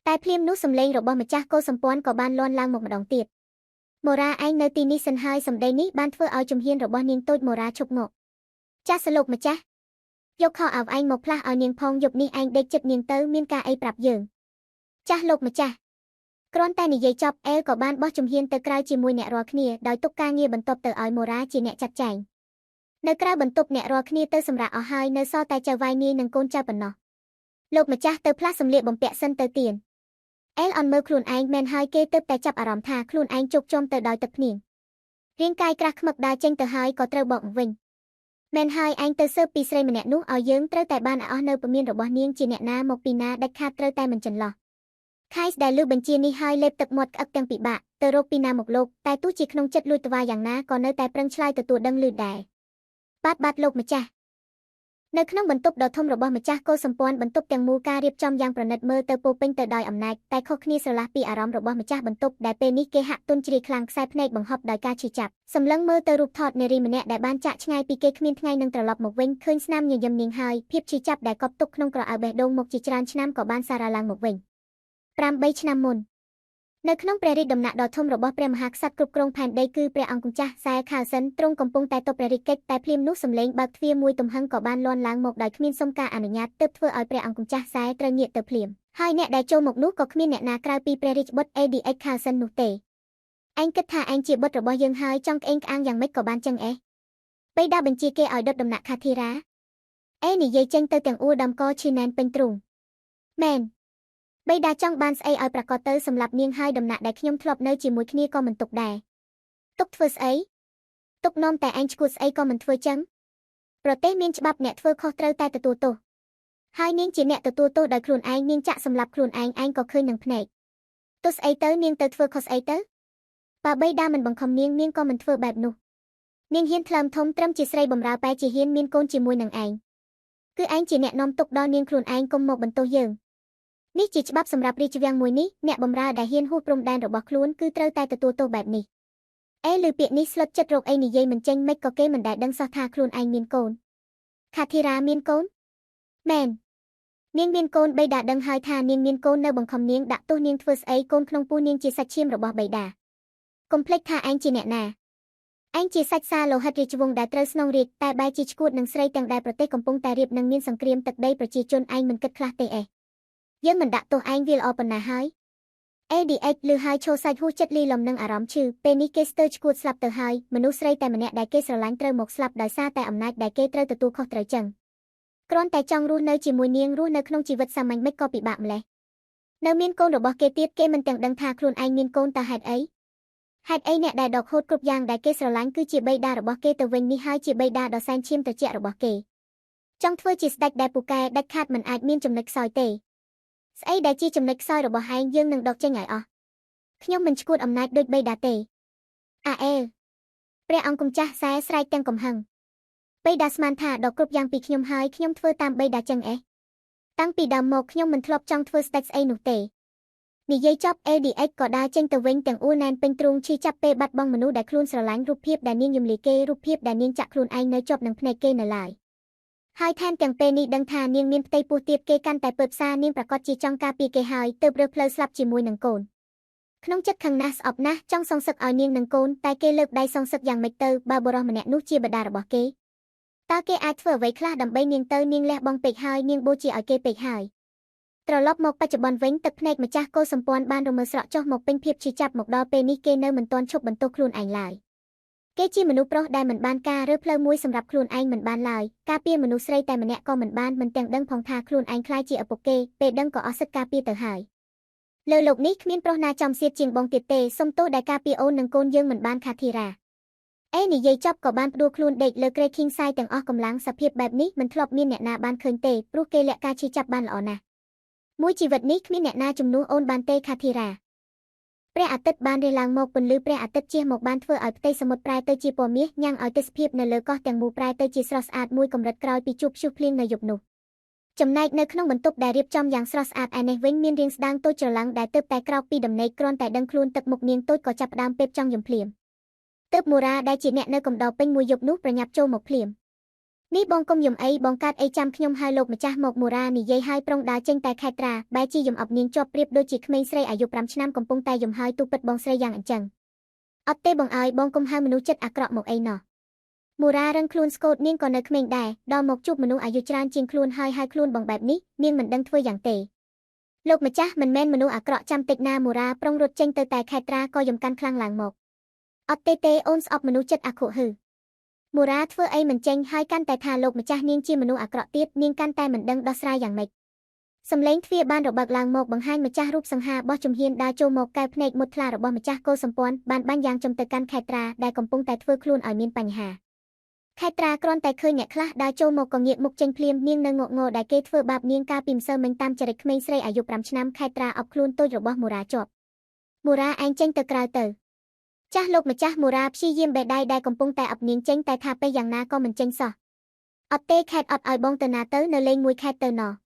Speaker 1: តែភ្លាមនោះសម្លេងរបស់ម្ចាស់កោសម្ព័ន្ធក៏បានលាន់ឡើងមកម្ដងទៀតមូរ៉ាឯងនៅទីនេះសិនហើយសម្ដីនេះបានធ្វើឲ្យជំហានរបស់នាងតូចមូរ៉ាឈប់ងក់ចាស់សលោកម្ចាស់យកខោអាវឯងមកផ្លាស់ឲ្យនាងផងយប់នេះឯងដេកចិត្តនាងទៅមានការអីប្រាប់យើងចាស់លោកម្ចាស់គ្រាន់តែនិយាយចប់ក៏បានបោះជំហានទៅក្រៅជាមួយអ្នករាល់គ្នាដោយទុកការងារបន្ទាប់ទៅឲ្យមូរ៉ាជាអ្នកចាត់ចែងនៅក្រៅបន្ទប់អ្នករាល់គ្នាទៅសម្រាប់អស់ហើយនៅសល់តែចៅវាយនាយនិងកូនចៅប៉ុណ្ណោះលោកម្ចាស់ទៅផ្លាស់សម្លៀកបំពាក់សិនទៅទៀនអន់មើលខ្លួនឯងមែនហើយគេទើបតែចាប់អារម្មណ៍ថាខ្លួនឯងជោគជុំទៅដោយទឹកភ្នៀងរាងកាយក្រាស់ខ្មឹកដើរចេញទៅហើយក៏ត្រូវបកមកវិញមែនហើយឯងទៅស៊ើបពីស្រីម្នាក់នោះឲ្យយើងត្រូវតែបានឲ្យអស់នៅពមៀនរបស់នាងជាអ្នកណាមកពីណាដាច់ខាតត្រូវតែមិនចន្លោះខៃដែលលើបញ្ជានេះហើយលេបទឹកមាត់ក្អឹកទាំងពិបាកទៅរកពីណាមកលោកតែទោះជាក្នុងចិត្តលួចត្វាយ៉ាងណាក៏នៅតែប្រឹងឆ្លើយទទួលដឹងលឺដែរបាទលោកម្ចាស់នៅក្នុងបន្ទប់ដ៏ធំរបស់ម្ចាស់កោសម្ព័ន្ធបន្ទប់ទាំងមូលការរៀបចំយ៉ាងប្រណិតមើលទៅពោពេញទៅដោយអំណាចតែខុសគ្នាស្រឡះពីអារម្មណ៍របស់ម្ចាស់បន្ទប់ដែលពេលនេះគេហាក់ទន់ជ្រាយខ្លាំងខ្សែភ្នែកបង្ហប់ដោយការឈឺចាប់សម្លឹងមើលទៅរូបថតនារីម្នាក់ដែលបានចាក់ឆ្ងាយពីគេគ្មានថ្ងៃនឹងត្រឡប់មកវិញឃើញស្នាមញញឹមនាងហើយភាពឈឺចាប់ដែលកប់ទុកក្នុងក្រអៅបេះដូងមកជាច្រើនឆ្នាំក៏បានសារឡើងមកវិញ8ឆ្នាំមុននៅក្នុងព្រះរាជដំណាក់ដ៏ធំរបស់ព្រះមហាក្សត្រគ្រប់គ្រងផែនដីគឺព្រះអង្គម្ចាស់សែខៅសិនទ្រង់កំពុងតែតបព្រះរាជកិច្ចតែភ្លាមនោះសម្លេងបើកទ្វារមួយទំហឹងក៏បានលាន់ឡើងមកដោយគ្មានសុំការអនុញ្ញាតទើបធ្វើឲ្យព្រះអង្គម្ចាស់សែត្រូវងាកទៅភ្លាមហើយអ្នកដែលចូលមកនោះក៏គ្មានអ្នកណាក្រៅពីព្រះរាជបុត្រ ADX ខៅសិននោះទេឯងគិតថាឯងជាបុត្ររបស់យើងហើយចង់ក្អេងក្អាងយ៉ាងម៉េចក៏បានចឹងបេដាបញ្ជាគេឲ្យដុតដំណាក់ខាធីរ៉ានិយាយចេញទៅទាំងអួរដំកឈីណែនពេញទ្រូងមែនបេដាចង់បានស្អីឲ្យប្រកាសទៅសម្រាប់នាងហើយដំណាក់ដែលខ្ញុំធ្លាប់នៅជាមួយគ្នាក៏មិនទុកដែរទុកធ្វើស្អីទុកនាំតែឯងឈួតស្អីក៏មិនធ្វើចឹងប្រទេសមានច្បាប់អ្នកធ្វើខុសត្រូវតែទទួលទោសហើយនាងជាអ្នកទទួលទោសដោយខ្លួនឯងនាងចាក់សម្លាប់ខ្លួនឯងក៏ឃើញនឹងភ្នែកទោះស្អីទៅនាងទៅធ្វើខុសស្អីទៅបើបេដាមិនបង្ខំនាងក៏មិនធ្វើបែបនោះនាងហ៊ានថ្លើមធំត្រឹមជាស្រីបម្រើបែជាហ៊ានមានកូនជាមួយនឹងឯងគឺឯងជាអ្នកនាំទុកដល់នាងខ្លួនឯងកុំមកបន្ទោសយើងនេះជាច្បាប់សម្រាប់រាជវាំងមួយនេះអ្នកបម្រើដែលហ៊ានហួសព្រំដែនរបស់ខ្លួនគឺត្រូវតែទទួលទោសបែបនេះលើពាក្យនេះស្លុតចិត្តរកអីនិយាយមិនចេញមិនក៏គេមិនដែលដឹងសោះថាខ្លួនឯងមានកូនខាធីរ៉ាមានកូនមែននាងមានកូនបេដាដឹងហើយថានាងមានកូននៅបង្ខំនាងដាក់ទោសនាងធ្វើស្អីកូនក្នុងពោះនាងជាសាច់ឈាមរបស់បេដាកុំភ្លេចថាឯងជាអ្នកណាឯងជាសាច់សាលោហិតរាជវង្សដែលត្រូវស្នងរាជតែបែរជាឈួតនឹងស្រីទាំងដែលប្រទេសកំពុងតែរៀបនឹងមានសង្គ្រាមទឹកដីប្រជាជនឯងមិនគិតខ្លះទេយើងមិនដាក់ទោសឯងវាល្អប៉ុណ្ណាហើយ ADX លឺហើយឈោសាច់ហួសចិត្តលីលំនឹងអារម្មណ៍ឈឺពេលនេះគេស្ទើរឈួតស្លាប់ទៅហើយមនុស្សស្រីតែម្នាក់ដែលគេស្រឡាញ់ត្រូវមកស្លាប់ដោយសារតែអំណាចដែលគេត្រូវទទួលខុសត្រូវចឹងគ្រាន់តែចង់រស់នៅជាមួយនាងរស់នៅក្នុងជីវិតសាមញ្ញមិនក៏ពិបាកម្លេះនៅមានកូនរបស់គេទៀតគេមិនទាំងដឹងថាខ្លួនឯងមានកូនតើហេតុអីអ្នកដែលដកហូតគ្រប់យ៉ាងដែលគេស្រឡាញ់គឺជាបេដារបស់គេទៅវិញនេះហើយជាបេដាដ៏សែនឈាមត្រជាក់របស់គេចង់ធ្វើជាស្ដេចដែលពូកែដាច់ខាតមិនអាចមានចំណុចខ្សោយទេស្អីដែលជាចំណុចខ្សោយរបស់ឯងយើងនឹងដកចេញឲ្យអស់ ខ្ញុំមិនឈួតអំណាចដូចបេដាទេអាអេព្រះអង្គគំចាស់សែស្រែកទាំងកំហឹងបេដាស្មានថាដកគ្រប់យ៉ាងពីខ្ញុំហើយខ្ញុំធ្វើតាមបេដាចឹងតាំងពីដើមមកខ្ញុំមិនធ្លាប់ចង់ធ្វើស្ដេចស្អីនោះទេនិយាយចប់ ADX ក៏ដើរចេញទៅវិញទាំងអ៊ូណែនពេញទ្រូងឈីចាប់ពេលបាត់បង់មនុស្សដែលខ្លួនស្រឡាញ់រូបភាពដែលនាងយំលីគេរូបភាពដែលនាងចាក់ខ្លួនឯងនៅជាប់នឹងភ្នែកគេនៅឡើយហើយថែមទាំងពេលនេះដឹងថានាងមានផ្ទៃពោះទៀតគេកាន់តែពើផ្សារនាងប្រកាសជាចង់ការពារគេហើយទើបរើសផ្លូវស្លាប់ជាមួយនឹងកូនក្នុងចិត្តខឹងណាស់ស្អប់ណាស់ចង់សងសឹកឲ្យនាងនឹងកូនតែគេលើកដៃសងសឹកយ៉ាងម៉េចទៅបើបុរសម្នាក់នោះជាបិតារបស់គេតើគេអាចធ្វើអ្វីខ្លះដើម្បីនាងទៅនាងលះបង់ពេកហើយនាងបូជាឲ្យគេពេកហើយត្រឡប់មកបច្ចុប្បន្នវិញទឹកភ្នែកម្ចាស់កោសម្ព័ន្ធបានរមើលស្រក់ចុះមកពេញភាពឈឺចាប់មកដល់ពេលនេះគេនៅមិនទាន់ឈប់បន្ទោសខ្លួនឯងឡើយគេជាមនុស្សប្រុសដែលមិនបានការរើផ្លូវមួយសម្រាប់ខ្លួនឯងមិនបានឡើយការពារមនុស្សស្រីតែម្នាក់ក៏មិនបានមិនទាំងដឹងផងថាខ្លួនឯងខ្លាចជាឪពុកគេពេលដឹងក៏អស់សិទ្ធការពារទៅហើយលើលោកនេះគ្មានប្រុសណាចំសៀតជាងបងទៀតទេសុំទោសដែលការពារអូននិងកូនយើងមិនបានខាធីរ៉ានិយាយចប់ក៏បានផ្ដួលខ្លួនដេកលើក្រេឃីងសាយទាំងអស់កម្លាំងសភាពបែបនេះមិនធ្លាប់មានអ្នកណាបានឃើញទេព្រោះគេលាក់ការឈឺចាប់បានល្អណាស់មួយជីវិតនេះគ្មានអ្នកណាជំនួសអូនបានទេខាធីរ៉ាព្រះអាទិត្យបានរះឡើងមកពន្លឺព្រះអាទិត្យជះមកបានធ្វើឲ្យផ្ទៃសមុទ្រប្រែទៅជាពណ៌មាសញ៉ាំងឲ្យទេសភាពនៅលើកោះទាំងមូលប្រែទៅជាស្រស់ស្អាតមួយកម្រិតក្រោយពីជួបព្យុះភ្លៀងនៅយប់នោះចំណែកនៅក្នុងបន្ទប់ដែលរៀបចំយ៉ាងស្រស់ស្អាតឯនេះវិញមានរាងស្ដាងតូចច្រឡឹងដែលទើបតែក្រោកពីដំណេកគ្រាន់តែដឹងខ្លួនទឹកមុខនាងតូចក៏ចាប់ផ្ដើមពេបចង់យំភ្លាមទើបមូរ៉ាដែលជាអ្នកនៅកំដរពេញមួយយប់នោះប្រញាប់ចូលមកភ្លាមនេះបងកុំយំអីបងកាត់អីចាំខ្ញុំឲ្យលោកម្ចាស់មកមូរ៉ានិយាយឲ្យប្រុងដើរចេញតែខេត្រាបែរជាយំអប់នាងជាប់ប្រៀបដូចជាក្មេងស្រីអាយុ5ឆ្នាំកំពុងតែយំហើយទូពិតបងស្រីយ៉ាងអញ្ចឹងអត់ទេបងឲ្យបងកុំហៅមនុស្សចិត្តអាក្រក់មកអីណោះមូរ៉ារឹងខ្លួនស្កូតនាងក៏នៅក្មេងដែរដល់មកជួបមនុស្សអាយុច្រើនជាងខ្លួនហើយហៅខ្លួនបងបែបនេះនាងមិនដឹងធ្វើយ៉ាងទេលោកម្ចាស់មិនមែនមនុស្សអាក្រក់ចាំតិចណាមូរ៉ាប្រុងរត់ចេញទៅតែខេត្រាក៏យំកាន់ខ្លាំងឡើងមកអត់ទេអូនស្អប់មនុស្សចិត្តអាក្រក់ហឺមូរ៉ាធ្វើអីមិនចេញហើយកាន់តែថាលោកម្ចាស់នាងជាមនុស្សអាក្រក់ទៀតនាងកាន់តែមិនដឹងដោះស្រាយយ៉ាងម៉េចសំឡេងទ្វារបានរបើកឡើងមកបង្ហាញម្ចាស់រូបសង្ហាបោះជំហានដើរចូលមកកែវភ្នែកមុតថ្លារបស់ម្ចាស់កោសម្ព័ន្ធបានបាញ់យ៉ាងចំទៅកាន់ខេត្រាដែលកំពុងតែធ្វើខ្លួនឲ្យមានបញ្ហាខេត្រាគ្រាន់តែឃើញអ្នកខ្លះដើរចូលមកក៏ងាកមុខចេញភ្លាមនាងនៅងក់ងដែលគេធ្វើបាបនាងកាលពីម្សិលមិញតាមចរិតក្មេងស្រីអាយុ5ឆ្នាំខេត្រាអប់ខ្លួនតូចរបស់មូរ៉ាជាប់មូរ៉ាឯងចេញទៅក្រៅទៅចាស់លោកម្ចាស់មូរ៉ាព្យាយាមបេះដៃដែលកំពុងតែអប់នាងចេញតែថាពេលយ៉ាងណាក៏មិនចេញសោះអត់ទេខេតអត់ឲ្យបងទៅណាទៅនៅលេងមួយខេតទៅណោះ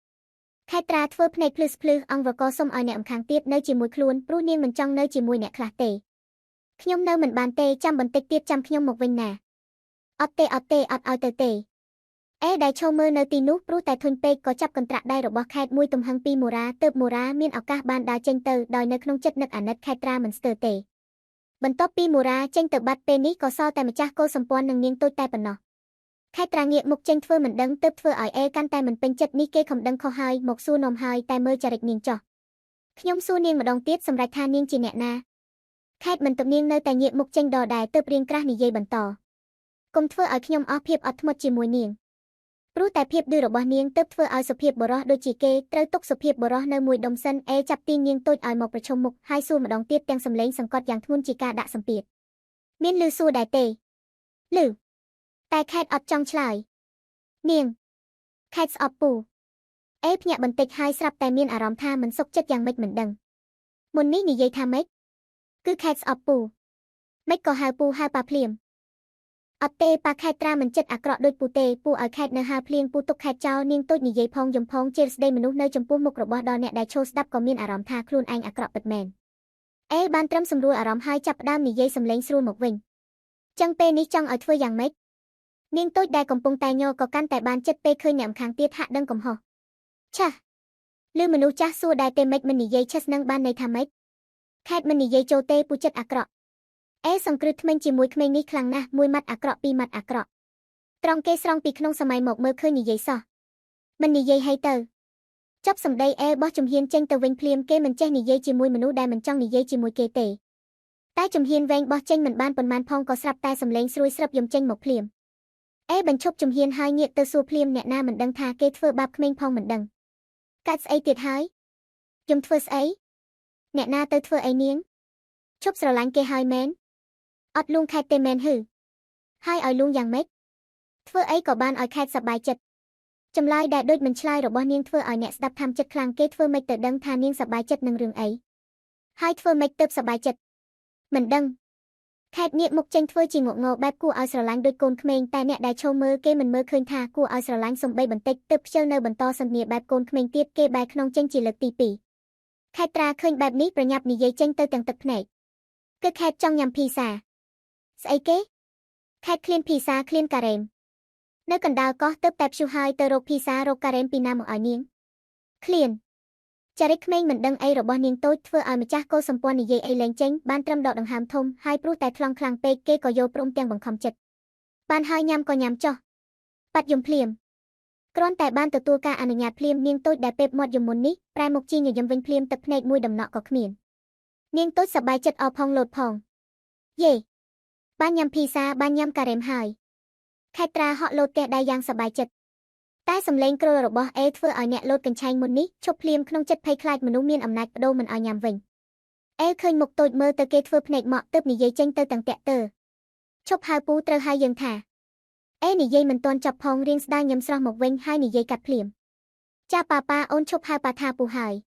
Speaker 1: ខេត្រាធ្វើភ្នែកភ្លឺភ្លឺអង្គវកសុំឲ្យអ្នកម្ខាងទៀតនៅជាមួយខ្លួនព្រោះនាងមិនចង់នៅជាមួយអ្នកខ្លះទេខ្ញុំនៅមិនបានទេចាំបន្តិចទៀតចាំខ្ញុំមកវិញណាអត់ទេអត់ឲ្យទៅទេដែលឈោមើលនៅទីនោះព្រោះតែធុញពេកក៏ចាប់កន្ត្រាក់ដៃរបស់ខេតមួយទំហឹងពីមូរ៉ាទើបមូរ៉ាមានឱកាសបានដើរចេញទៅដោយនៅក្នុងចិត្តនឹកអាណិតខេត្រាមិនស្ទើរទេបន្ទាប់ពីមូរ៉ាចេញទៅបាត់ពេលនេះក៏សល់តែម្ចាស់កោសម្ព័ន្ធនឹងនាងតូចតែប៉ុណ្ណោះខេត្រាងាកមុខចេញធ្វើមិនដឹងទើបធ្វើឲ្យកាន់តែមិនពេញចិត្តនេះគេខំដឹងខុសហើយមកសួរនាំហើយតែមើលចរិតនាងចោះខ្ញុំសួរនាងម្ដងទៀតសម្រាប់ថានាងជាអ្នកណាខេតមិនទំនាងនៅតែងាកមុខចេញដដែលទើបរៀងក្រាស់និយាយបន្តកុំធ្វើឲ្យខ្ញុំអស់ភាពអត់ធ្មត់ជាមួយនាងព្រោះតែភាពឌឺរបស់នាងទើបធ្វើឲ្យសុភាពបរោះដូចជាគេត្រូវទុកសុភាពបរោះនៅមួយដុំសិនចាប់ទីនាងតូចឲ្យមកប្រឈមមុខហើយសួរម្ដងទៀតទាំងសំឡេងសង្កត់យ៉ាងធ្ងន់ជាការដាក់សម្ពាធមានឮសួរដែរទេឮតែខេតអត់ចង់ឆ្លើយនាងខេតស្អប់ពូភ្ញាក់បន្តិចហើយស្រាប់តែមានអារម្មណ៍ថាមិនសុខចិត្តយ៉ាងម៉េចមិនដឹងមុននេះនិយាយថាម៉េចគឺខេតស្អប់ពូម៉េចក៏ហៅពូហៅប៉ាភ្លាមអត់ទេប៉ាខេតត្រាមិនចិត្តអាក្រក់ដូចពូទេពូឲ្យខេតនៅហៅភ្លៀងពូទុកខេតចោលនាងតូចនិយាយផងយំផងជេរស្ដីមនុស្សនៅចំពោះមុខរបស់ដល់អ្នកដែលឈរស្ដាប់ក៏មានអារម្មណ៍ថាខ្លួនឯងអាក្រក់ពិតមែនបានត្រឹមសម្រួលអារម្មណ៍ហើយចាប់ផ្ដើមនិយាយសំឡេងស្រួលមកវិញចឹងពេលនេះចង់ឲ្យធ្វើយ៉ាងម៉េចនាងតូចដែលកំពុងតែញ័រក៏កាន់តែបានចិត្តពេលឃើញអ្នកម្ខាងទៀតហាក់ដឹងកំហុសឆាឬមនុស្សចាស់សួរដែរទេម៉េចមិននិយាយឆិសនឹងបានន័យថាម៉េចខេតមិននិយាយចូលទេពូចិត្តអាក្រក់សង្គ្រឹះថ្មិញជាមួយក្មេងនេះខ្លាំងណាស់មួយម៉ាត់អាក្រក់ពីរម៉ាត់អាក្រក់ត្រង់គេស្រង់ពីក្នុងសម័យមកមើលឃើញនិយាយសោះមិននិយាយឲ្យទៅចប់សម្ដីបោះជំហានចេញទៅវិញភ្លាមគេមិនចេះនិយាយជាមួយមនុស្សដែលមិនចង់និយាយជាមួយគេទេតែជំហានវែងបោះចេញមិនបានប៉ុន្មានផងក៏ស្រាប់តែសម្លេងស្រួយស្រាប់យំចេញមកភ្លាមបញ្ឈប់ជំហានហើយងាកទៅសួរភ្លាមអ្នកណាមិនដឹងថាគេធ្វើបាបក្មេងផងមិនដឹងកាច់ស្អីទៀតហើយយំធ្វើស្អីអ្នកណាទៅធ្វើអីនាងឈប់ស្រឡាញ់គេហើយមែនអត់លួងខេតទេមែនហឺហើយឲ្យលួងយ៉ាងម៉េចធ្វើអីក៏បានឲ្យខេតសប្បាយចិត្តចម្លើយដែលដូចមិនឆ្លើយរបស់នាងធ្វើឲ្យអ្នកស្ដាប់ថាំចិត្តខ្លាំងគេធ្វើម៉េចទៅដឹងថានាងសប្បាយចិត្តនឹងរឿងអី ហើយធ្វើម៉េចទើបសប្បាយចិត្តមិនដឹងខេតងាកមុខចេញធ្វើជាងងបែបគួរឲ្យស្រឡាញ់ដូចកូនក្មេងតែអ្នកដែលឈរមើលគេមិនមើលឃើញថាគួរឲ្យស្រឡាញ់សំបីបន្តិចទើបខ្ជិលនៅបន្តសន្ទនាបែបកូនក្មេងទៀតគេបែរខ្នងចេញជាលើកទី2ខេតត្រាឃើញបែបនេះប្រញាប់និយាយចេញទៅទាំងទឹកភ្នែកគឺខេតចង់ញ៉ាំភីសាស្អីគេខេតឃ្លានភីសាឃ្លានការ៉េមនៅកណ្ដាលកោះទើបតែព្យុះហើយទៅរកភីសារកការ៉េមពីណាមកឲ្យនាងឃ្លានចរិតក្មេងមិនដឹងអីរបស់នាងតូចធ្វើឲ្យម្ចាស់កោសម្ព័ន្ធនិយាយអីលែងចេញបានត្រឹមដកដង្ហើមធំហើយព្រោះតែថ្លង់ខ្លាំងពេកគេក៏យល់ព្រមទាំងបង្ខំចិត្តបានហើយញ៉ាំក៏ញ៉ាំចុះបាត់យំភ្លាមគ្រាន់តែបានទទួលការអនុញ្ញាតភ្លាមនាងតូចដែលពេបមាត់យំមុននេះប្រែមុខជាញញឹមវិញភ្លាមទឹកភ្នែកមួយដំណក់ក៏គ្មាននាងតូចសប្បាយចិត្តអផងលោតផងយេបានញ៉ាំភីសាបានញ៉ាំការ៉េមហើយខេតត្រាហក់លោតផ្ទះដៃយ៉ាងសប្បាយចិត្តតែសំឡេងគ្រុលរបស់អេធ្វើឲ្យអ្នកលោតកញ្ឆែងមុននេះឈប់ភ្លាមក្នុងចិត្តភ័យខ្លាចមនុស្សមានអំណាចបដូរមិនឲ្យញ៉ាំវិញអេឃើញមុខតូចមើលទៅគេធ្វើភ្នែកម៉ក់ទើបនិយាយចេញទៅទាំងតាក់ទើឈប់ហៅពូត្រូវហៅយើងថាអេនិយាយមិនទាន់ចប់ផងរៀងស្ដាយញឹមស្រស់មកវិញហើយនិយាយកាត់ភ្លាមចាប៉ាអូនឈប់ហៅប៉ាថាពូហើយ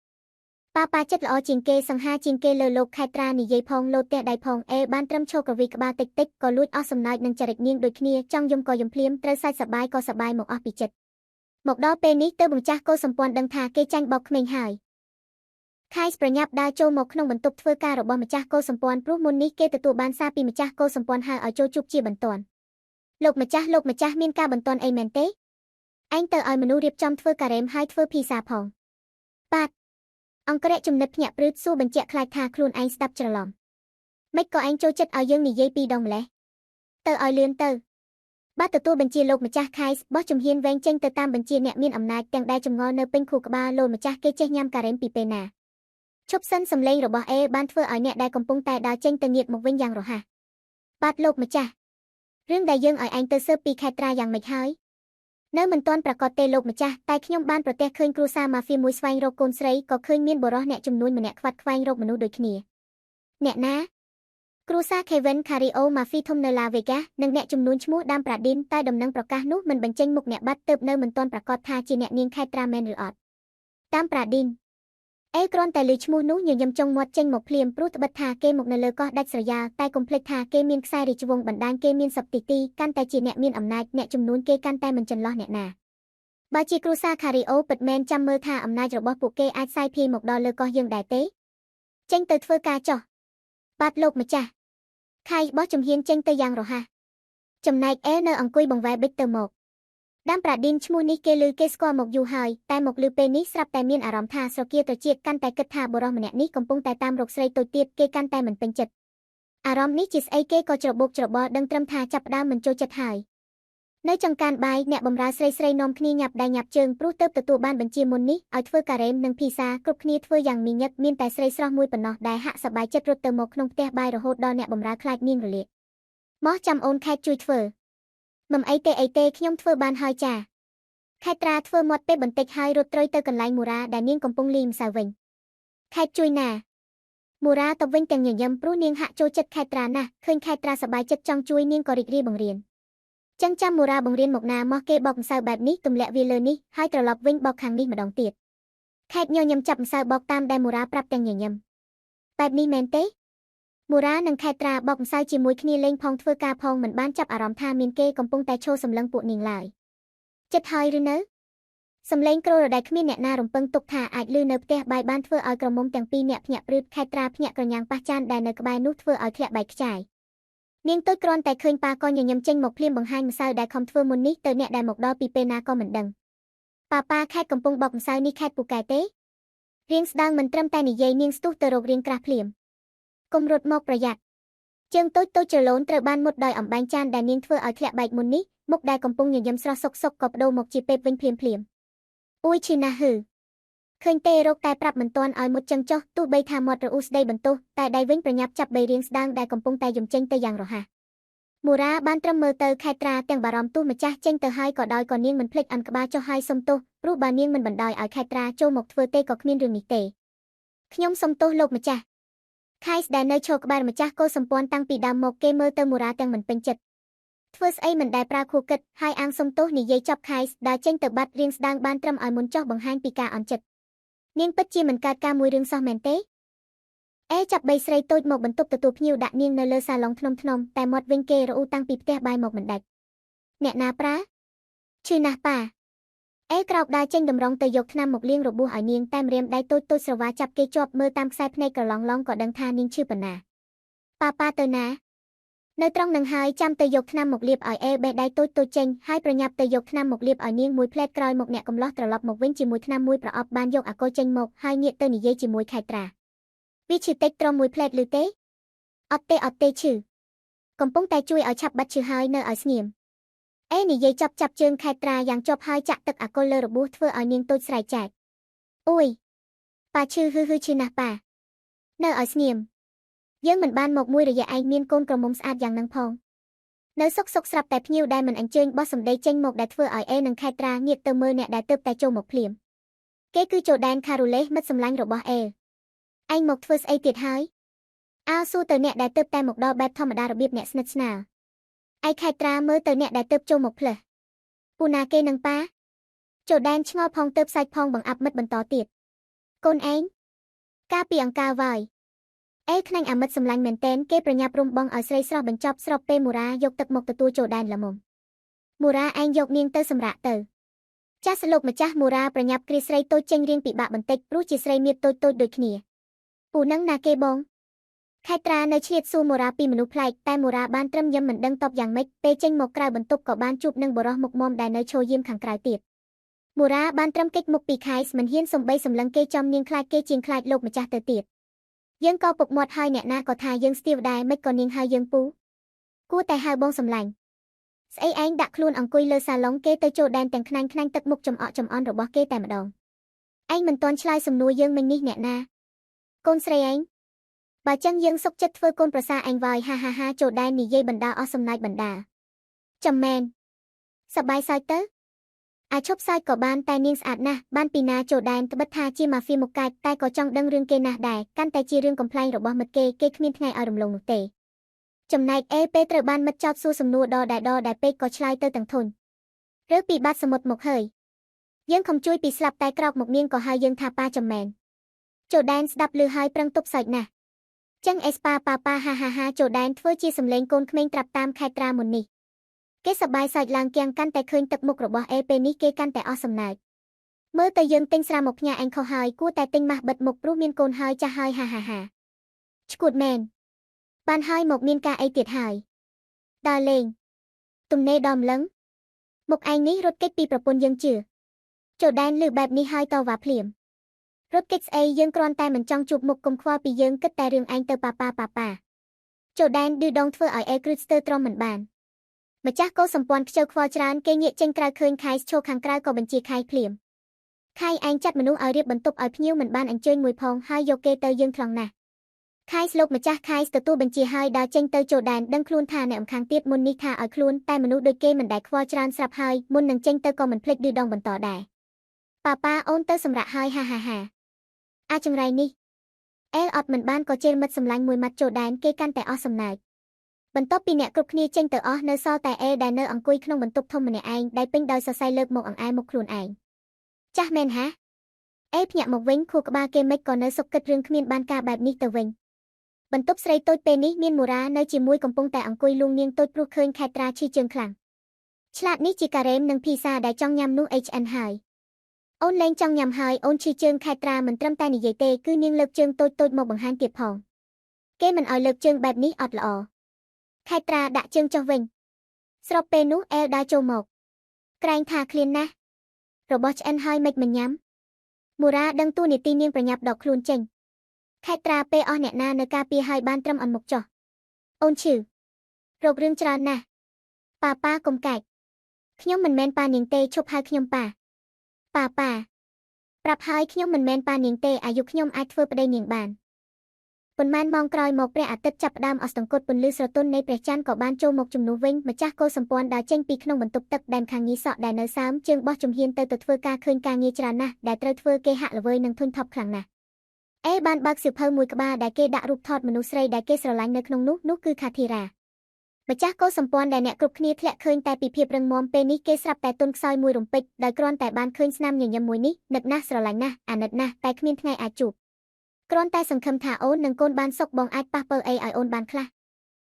Speaker 1: ប៉ាចិត្តល្អជាងគេសង្ហាជាងគេលើលោកខេតត្រានិយាយផងលោតផ្ទះដៃផងអេបានត្រឹមឈរកវីក្បាលតិចក៏លួចអស់សំណើចនឹងចរិតនាងដូចគ្នាចង់យំក៏យំភ្លាមត្រូវសាច់សបាយក៏សបាយមកអស់ពីចិត្តមកដល់ពេលនេះទើបម្ចាស់កោសម្ព័ន្ធដឹងថាគេចាញ់បោកក្មេងហើយខៃប្រញាប់ដើរចូលមកក្នុងបន្ទប់ធ្វើការរបស់ម្ចាស់កោសម្ព័ន្ធព្រោះមុននេះគេទទួលបានសារពីម្ចាស់កោសម្ព័ន្ធហៅឲ្យចូលជួបជាបន្ទាន់លោកម្ចាស់មានការបន្ទាន់អីមែនទេឯងទៅឲ្យមនុស្សរៀបចំធ្វើការ៉េមហើយធ្វើភីសាផងបាទអង្គរៈចំណិតភ្ញាក់ព្រឺតសួរបញ្ជាក់ខ្លាចថាខ្លួនឯងស្ដាប់ច្រឡំមិនក៏ឯងចូលចិត្តឲ្យយើងនិយាយពីរដងម្លេះទៅឲ្យលឿនទៅបាទទទួលបញ្ជាលោកម្ចាស់ខៃបោះជំហានវែងចេញទៅតាមបញ្ជាអ្នកមានអំណាចទាំងដែលចម្ងល់នៅពេញខួរក្បាលលោកម្ចាស់គេចេះញ៉ាំការ៉េមពីពេលណាឈប់សិនសំឡេងរបស់អេបានធ្វើឲ្យអ្នកដែលកំពុងតែដើរចេញទៅងាកមកវិញយ៉ាងរហ័សបាទលោកម្ចាស់រឿងដែលយើងឲ្យឯងទៅស៊ើបពីខេតត្រាយ៉ាងម៉េចហើយនៅមិនទាន់ប្រកាសទេលោកម្ចាស់តែខ្ញុំបានប្រទះឃើញគ្រួសារម៉ាហ្វៀមួយស្វែងរកកូនស្រីក៏ឃើញមានបុរសអ្នកចំនួនម្នាក់ខ្វាត់ខ្វែងរកមនុស្សដូចគ្នាអ្នកណាគ្រួសារ Kevin Cario Mafia ធំនៅ La Vegas និងអ្នកចំនួនឈ្មោះដាមប្រាឌីនតែដំណឹងប្រកាសនោះមិនបញ្ចេញមុខអ្នកបាត់ទើបនៅមិនទាន់ប្រកាសថាជាអ្នកនាងខេតត្រាមែនឬអត់តាមប្រាឌីនអេគ្រាន់តែឮឈ្មោះនោះញញឹមចុងមាត់ចេញមកភ្លាមព្រោះត្បិតថាគេមកនៅលើកោះដាច់ស្រយាលតែកុំភ្លេចថាគេមានខ្សែរាជវង្សបណ្ដាញគេមានសព្ទទីកាន់តែជាអ្នកមានអំណាចអ្នកចំនួនគេកាន់តែមិនចន្លោះអ្នកណាបើជាគ្រួសារ Cario ពិតមែនចាំមើលថាអំណាចរបស់ពួកគេអាចសាយភាយមកដល់លើកោះយើងដែរទេចេញទៅធ្វើការចុះបាទលោកម្ចាស់ខៃបោះជំហានចេញទៅយ៉ាងរហ័សចំណែកអេនៅអង្គុយបង្វែរបិទទៅមកដាំប្រាឌីនឈ្មោះនេះគេឮគេស្គាល់មកយូរហើយតែមកឮពេលនេះស្រាប់តែមានអារម្មណ៍ថាស្រគាត្រចៀកកាន់តែគិតថាបុរសម្នាក់នេះកំពុងតែតាមរកស្រីតូចទៀតគេកាន់តែមិនពេញចិត្តអារម្មណ៍នេះជាស្អីគេក៏ច្របូកច្របល់ដឹងត្រឹមថាចាប់ផ្ដើមមិនចូលចិត្តហើយនៅចង្កានបាយអ្នកបម្រើស្រីនាំគ្នាញាប់ដៃញាប់ជើងព្រោះទើបទទួលបានបញ្ជាមុននេះឲ្យធ្វើការ៉េមនិងភីសាគ្រប់គ្នាធ្វើយ៉ាងមីញឹកមានតែស្រីស្រស់មួយប៉ុណ្ណោះដែលហាក់សប្បាយចិត្តរត់ទៅមកក្នុងផ្ទះបាយរហូតដល់អ្នកបម្រើខ្លាចនាងរលាកមកចាំអូនខេតជួយធ្វើមិនអីទេខ្ញុំធ្វើបានហើយចាខេតត្រាធ្វើមាត់ពេលបន្តិចហើយរត់ត្រូវទៅកន្លែងមូរ៉ាដែលនាងកំពុងលីម្សៅវិញខេតជួយណាមូរ៉ាទៅវិញទាំងញញឹមព្រោះនាងហាក់ចូលចិត្តខេតត្រាណាស់ឃើញខេតត្រាសប្បាយចិត្តចង់ជួយនាងក៏រីករាយបង្រៀនចឹងចាំមូរ៉ាបង្រៀនមកណាមកគេបោកម្សៅបែបនេះទម្លាក់វាលើនេះហើយត្រឡប់វិញបោកខាងនេះម្ដងទៀតខេតញញឹមចាប់ម្សៅបោកតាមដែលមូរ៉ាប្រាប់ទាំងញញឹមបែបនេះមែនទេមូរ៉ានិងខេតត្រាបោកម្សៅជាមួយគ្នាលេងផងធ្វើការផងមិនបានចាប់អារម្មណ៍ថាមានគេកំពុងតែឈរសម្លឹងពួកនាងឡើយចិត្តហើយឬនៅសំឡេងគ្រុលដែលគ្មានអ្នកណារំពឹងទុកថាអាចលឺនៅផ្ទះបាយបានធ្វើឲ្យក្រមុំទាំងពីរអ្នកភ្ញាក់ព្រឺតខេតត្រាភ្ញាក់ក្រញាំងប៉ះចានដែលនៅក្បែរនោះធ្វើឲ្យធ្លាក់បែកខ្ចាយនាងតូចគ្រាន់តែឃើញប៉ាក៏ញញឹមចេញមកភ្លាមបង្ហាញម្សៅដែលខំធ្វើមុននេះទៅអ្នកដែលមកដល់ពីពេលណាក៏មិនដឹងប៉ាខេតកំពុងបោកម្សៅនេះខេតពូកែទេរៀងស្ដើងមិនត្រឹមតែនិយាយនាងស្ទុះទៅរករៀងក្រាស់ភ្លាមកុំរត់មកប្រយ័ត្នជើងតូចច្រឡូនត្រូវបានមុតដោយអំបែងចានដែលនាងធ្វើឲ្យធ្លាក់បែកមុននេះមុខដែលកំពុងញញឹមស្រស់សុកក៏បដូរមកជាពេបវិញភ្លាមអ៊ុយឈីណាហឺឃើញទេរកតែប្រាប់មិនទាន់ឲ្យមុតចឹងចុះទោះបីថាមាត់រអ៊ូស្ដីបន្ទោសតែដៃវិញប្រញាប់ចាប់បីរៀងស្ដាងដែលកំពុងតែយំចេញទៅយ៉ាងរហ័សមូរ៉ាបានត្រឹមមើលទៅខេតត្រាទាំងបារម្ភទោះម្ចាស់ចេញទៅហើយក៏ដោយក៏នាងមិនភ្លេចអានក្បាលចុះហើយសុំទោសព្រោះបើនាងមិនបណ្ដោយឲ្យខេតត្រាចូលមកធ្វើទេក៏គ្មានរឿងនេះទេខ្ញុំសុំទោសលោកម្ចាស់ខៃដែលនៅឈរក្បែរម្ចាស់កោសម្ព័ន្ធតាំងពីដើមមកគេមើលទៅមូរ៉ាទាំងមិនពេញចិត្តធ្វើស្អីមិនដែលប្រើខួរគិតហើយអាងសុំទោសនិយាយចាប់ខៃដើរចេញទៅបាត់រៀងស្ដាងបានត្រឹមឲ្យមុនចុះបង្ហាញពីការអន់ចិត្តនាងពិតជាមិនកើតការមួយរឿងសោះមែនទេ ចាប់បីស្រីតូចមកបន្ទប់ទទួលភ្ញៀវដាក់នាងនៅលើសាឡុងធ្នំតែមាត់វិញគេរអ៊ូតាំងពីផ្ទះបាយមកមិនដាច់អ្នកណាប្រើឈឺណាស់ប៉ាក្រោកដើរចេញតម្រង់ទៅយកថ្នាំមកលាងរបួសឲ្យនាងតែម្រាមដៃតូចស្រវាចាប់គេជាប់មើលតាមខ្សែភ្នែកក្រឡងឡងក៏ដឹងថានាងឈឺប៉ុណ្ណាប៉ាទៅណានៅត្រង់នឹងហើយចាំទៅយកថ្នាំមកលាបឲ្យបេះដៃតូចចេញហើយប្រញាប់ទៅយកថ្នាំមកលាបឲ្យនាងមួយផ្លែតក្រោយមកអ្នកកំឡោះត្រឡប់មកវិញជាមួយថ្នាំមួយប្រអប់បានយកអាកុលចេញមកហើយងាកទៅនិយាយជាមួយខេត្រាវាឈឺតិចត្រមមួយផ្លែតឬទេអត់ទេឈឺកំពុងតែជួយឲ្យឆាប់បាត់ឈឺហើយនៅឲ្យស្ងៀមនិយាយចាប់ជើងខេត្រាយ៉ាងជាប់ហើយចាក់ទឹកអាកុលលើរបួសធ្វើឲ្យនាងតូចស្រែកចែកអូយប៉ាឈឺឈឺណាស់ប៉ានៅឲ្យស្ងៀមយើងមិនបានមកមួយរយៈឯងមានកូនក្រមុំស្អាតយ៉ាងនឹងផងនៅសុកស្រាប់តែភ្ញៀវដែលមិនអញ្ជើញបោះសម្ដីចេញមកដែលធ្វើឲ្យនិងខេត្រាងាកទៅមើលអ្នកដែលទើបតែចូលមកភ្លាមគេគឺជូដែនខារូលេសមិត្តសម្លាញ់របស់ឯងមកធ្វើស្អីទៀតហើយសួរទៅអ្នកដែលទើបតែមកដល់បែបធម្មតារបៀបអ្នកស្និទ្ធស្នាលខេត្រាមើលទៅអ្នកដែលទើបចូលមកផ្លើសពូណាគេនឹងប៉ាជូដែនឆ្ងល់ផងទើបសាច់ផងបង្អាប់មិត្តបន្តទៀតកូនឯងកាពីអង្ការវាយខ្នាញ់អាមិត្តសម្លាញ់មែនតែនគេប្រញាប់រុំបងឲ្យស្រីស្រស់បញ្ចប់ស្របពេលមូរ៉ាយកទឹកមកទទួលជូដែនល្មមូរ៉ាឯងយកនាងទៅសម្រាកទៅចាស់សលោកម្ចាស់មូរ៉ាប្រញាប់គ្រាស្រីតូចចេញរៀងពិបាកបន្តិចព្រោះជាស្រីមៀតតូចដូចគ្នាពូនឹងណាគេបងខេត្រានៅឆ្លៀតសួរមូរ៉ាពីមនុស្សប្លែកតែមូរ៉ាបានត្រឹមយំមិនដឹងតបយ៉ាងម៉េចពេលចេញមកក្រៅបន្ទប់ក៏បានជួបនឹងបរិះមុខមាំដែលនៅឈរយាមខាងក្រៅទៀតមូរ៉ាបានត្រឹមកិច្ចមុខពីខៃមិនហ៊ានសំបីសម្លឹងគេចំនាងខ្លាចគេជាងខ្លាចលោកម្ចាស់ទៅទៀតយើងក៏ពុកមាត់ហើយអ្នកណាក៏ថាយើងស្ទាវដែរមិនក៏នាងហៅយើងពូគួរតែហៅបងសម្លាញ់ស្អីឯងដាក់ខ្លួនអង្គុយលើសាឡុងគេទៅចូលដែនទាំងខ្នាញ់ទឹកមុខចំអកចំអន់របស់គេតែម្ដងឯងមិនទាន់ឆ្លើយសំណួរយើងមិញនេះអ្នកណាកូនស្រីឯងបើចឹងយើងសុកចិត្តធ្វើកូនប្រសាឯងវាយហាចូលដែននិយាយបណ្ដាអស់សំណាច់បណ្ដាចាំមែនសប្បាយសើចទៅឈប់សើចក៏បានតែនាងស្អាតណាស់បានពីណាចូលដែនត្បិតថាជាម៉ាហ្វៀមុខកាច់តែក៏ចង់ដឹងរឿងគេណាស់ដែរកាន់តែជារឿងកំ pl ែងរបស់មិត្តគេគ្មានថ្ងៃឲ្យរំលងនោះទេចំណែកពេលត្រូវបានមិត្តចោទសួរសំណួរដដែលពេកក៏ឆ្លើយទៅទាំងធន់រើពីបាត់សមុទ្រមកហើយយើងខំជួយពីស្លាប់តែក្រោកមកនាងក៏ហៅយើងថាប៉ាចំមែនចូលដែនស្ដាប់ឮហើយប្រឹងទប់សើចណាស់ចឹងប៉ាហាចូលដែនធ្វើជាសំឡេងកូនក្មេងត្រាប់តាមខេត្រាមុននេះគេសប្បាយសើចឡើងគៀងកាន់តែឃើញទឹកមុខរបស់ពេលនេះគេកាន់តែអស់សំណើចមើលទៅយើងទិញស្រាមកផ្ញើឯងខុសហើយគួរតែទិញម៉ាស់បិទមុខព្រោះមានកូនហើយចាស់ហើយហាឈួតមែនបានហើយមកមានការអីទៀតហើយដើរលេងទំនេរដំឡឹងមុខឯងនេះរត់គេចពីប្រពន្ធយើងជឿចូលដែនឮបែបនេះហើយតវ៉ាភ្លាមរត់គេចស្អីយើងគ្រាន់តែមិនចង់ជួបមុខកុំខ្វល់ពីយើងគិតតែរឿងឯងទៅប៉ាចូលដែនឌឺដងធ្វើឲ្យគ្រឹះស្ទើរទ្រាំមិនបានម្ចាស់កោសម្ព័ន្ធខ្ជិលខ្វល់ច្រើនគេងាកចេញក្រៅឃើញខៃឈរខាងក្រៅក៏បញ្ជាខៃភ្លាមខៃឯងចាត់មនុស្សឲ្យរៀបបន្ទប់ឲ្យភ្ញៀវមិនបានអញ្ជើញមួយផងហើយយកគេទៅយើងថ្លង់ណាស់ខៃស្លោកម្ចាស់ខៃទទួលបញ្ជាហើយដើរចេញទៅចូលដែនដឹងខ្លួនថាអ្នកអំខាងទៀតមុននេះថាឲ្យខ្លួនតែមនុស្សដូចគេមិនដែលខ្វល់ច្រើនស្រាប់ហើយមុននឹងចេញទៅក៏មិនភ្លេចឌឺដងបន្តដែរប៉ាអូនទៅសម្រាប់ហើយហាចង្រៃនេះអត់មិនបានក៏ជេរមិត្តសម្លាញ់មួយម៉ាត់ចូលដែនគេកាន់តែអស់សំណើចបន្ទាប់ពីអ្នកគ្រប់គ្នាចេញទៅអស់នៅសល់តែដែលនៅអង្គុយក្នុងបន្ទប់ធំម្នាក់ឯងដែលពេញដោយសរសៃលើកមកអង្អែលមុខខ្លួនឯងចាស់មែនហាភ្ញាក់មកវិញខួរក្បាលគេមិនក៏នៅសុកគិតរឿងគ្មានបានការបែបនេះទៅវិញបន្ទប់ស្រីតូចពេលនេះមានមូរ៉ានៅជាមួយកំពុងតែអង្គុយលួងនាងតូចព្រោះឃើញខេត្រាឈឺជើងខ្លាំងឆ្លាតនេះជាការ៉េមនិងភីសាដែលចង់ញ៉ាំនោះ HN ហើយអូនលែងចង់ញ៉ាំហើយអូនឈឺជើងខេត្រាមិនត្រឹមតែនិយាយទេគឺនាងលើកជើងតូចមកបង្ហាញទៀតផងគេមិនឲ្យលើកជើងបែបនេះអត់ល្អខេត្រាដាក់ជើងចុះវិញស្របពេលនោះដើរចូលមកក្រែងថាឃ្លានណាស់របស់ឆ្អិនហើយមិនញ៉ាំមូរ៉ាដឹងតួនាទីនាងប្រញាប់ដកខ្លួនចេញខេត្រាពេលអស់អ្នកណានៅការពារហើយបានត្រឹមអន់មុខចុះអូនឈឺរោគរឿងច្រើនណាស់ប៉ាកុំកាច់ខ្ញុំមិនមែនប៉ានាងទេឈប់ហៅខ្ញុំប៉ាប្រាប់ហើយខ្ញុំមិនមែនប៉ានាងទេអាយុខ្ញុំអាចធ្វើប្តីនាងបានប៉ុន្មានម៉ោងក្រោយមកព្រះអាទិត្យចាប់ផ្ដើមអស្តង្គតពន្លឺស្រទន់នៃព្រះច័ន្ទក៏បានចូលមកជំនួសវិញម្ចាស់កោសម្ព័ន្ធដើរចេញពីក្នុងបន្ទប់ទឹកដែនខាងញីសក់ដែលនៅសើមជើងបោះជំហានទៅធ្វើការឃើញការងារច្រើនណាស់ដែលត្រូវធ្វើគេហាក់ល្វើយនិងធុញថប់ខ្លាំងណាស់បានបើកសៀវភៅមួយក្បាលដែលគេដាក់រូបថតមនុស្សស្រីដែលគេស្រឡាញ់នៅក្នុងនោះគឺខាធីរ៉ាម្ចាស់កោសម្ព័ន្ធដែលអ្នកគ្រប់គ្នាធ្លាក់ឃើញតែពីភាពរឹងមាំពេលនេះគេស្រាប់តែទន់ខ្សោយមួយរំពេចដោយគ្រាន់តែបានឃើញស្នាមញញឹមមួយនេះនឹកណាស់ស្រឡាញ់ណាស់អាណិតណាស់តែគ្មានថ្ងៃអាចជួប គ្រាន់តែសង្ឃឹមថាអូននិងកូនបានសុខបងអាចប៉ះពើអីឲ្យអូនបានខ្លះ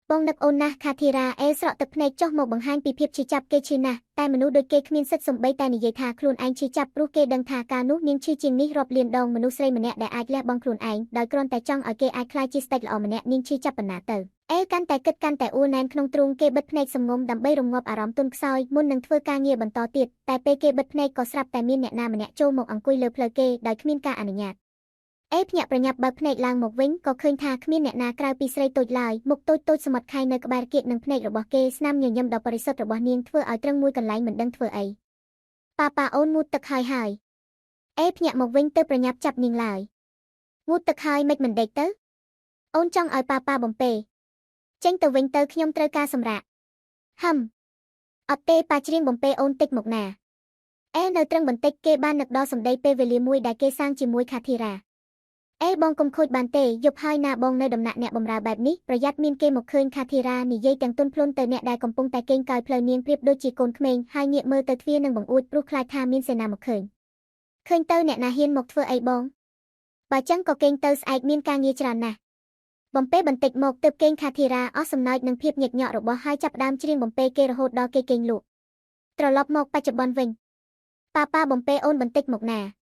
Speaker 1: បងនឹកអូនណាស់ខាធីរ៉ាអេស្រក់ទឹកភ្នែកចុះមកបង្ហាញពីភាពឈឺចាប់គេឈឺណាស់តែមនុស្សដូចគេគ្មានសិទ្ធិសំបីតែនិយាយថាខ្លួនឯងឈឺចាប់ព្រោះគេដឹងថាការនោះនាងឈឺជាងនេះរាប់លានដងមនុស្សស្រីម្នាក់ដែលអាចលះបង់ខ្លួនឯងដោយគ្រាន់តែចង់ឲ្យគេអាចក្លាយជាស្ដេចល្អម្នាក់នាងឈឺចាប់ប៉ុណ្ណាទៅអេកាន់តែគិតកាន់តែអួលណែនក្នុងទ្រូងគេបិទភ្នែកសំងំដើម្បីរងាប់អារម្មណ៍ទន់ខ្សោយមុននឹងធ្វើការងារបន្តទៀតតែពេលគេបិទភ្នែកក៏ស្រាប់តែមានអ្នកណាម្នាក់ចូលមកអង្គុយលើផ្លូវគេដោយគ្មានការអនុញ្ញាតអេភ្ញាក់ប្រញាប់បើកភ្នែកឡើងមកវិញក៏ឃើញថាគ្មានអ្នកណាក្រៅពីស្រីតូចឡើយមុខតូចសមុទ្រខៃនៅក្បែរគៀកនឹងភ្នែករបស់គេស្នាមញញឹមដ៏បរិសុទ្ធរបស់នាងធ្វើឲ្យត្រឹងមួយកន្លែងមិនដឹងធ្វើអីប៉ាអូនងូតទឹកហើយអេភ្ញាក់មកវិញទៅប្រញាប់ចាប់នាងឡើយងូតទឹកហើយមិនដេកទៅអូនចង់ឲ្យប៉ាបំពេចេញទៅវិញទៅខ្ញុំត្រូវការសម្រាកហឹមអត់ទេប៉ាច្រៀងបំពេអូនតិចមកណាអេនៅត្រឹងបន្តិចគេបាននឹកដល់សម្ដីពេលវេលាមួយដែលគេសាងជាមួយខាធីរ៉ាអេបងកុំខូចបានទេយប់ហើយណាបងនៅដំណាក់អ្នកបំរើបែបនេះប្រយ័ត្នមានគេមកឃើញខាធីរ៉ានិយាយទាំងទន់ភ្លន់ទៅអ្នកដែលកំពុងតែកេងកាយផ្លូវនាងប្រៀបដូចជាកូនក្មេងហើយងាកមើលទៅទ្វារនឹងបង្អួចព្រោះខ្លាចថាមានសេនាមកឃើញទៅអ្នកណាហ៊ានមកធ្វើអីបងបើចឹងក៏កេងទៅស្អែកមានការងារច្រើនណាស់បំពេបន្តិចមកទើបកេងខាធីរ៉ាអស់សំណើចនឹងភាពញឹកញាក់របស់ហើយចាប់ដើមច្រៀងបំពេគេរហូតដល់គេកេងលក់ត្រឡប់មកបច្ចុប្បន្នវិញប៉ាបំពេអូនបន្តិចមកណា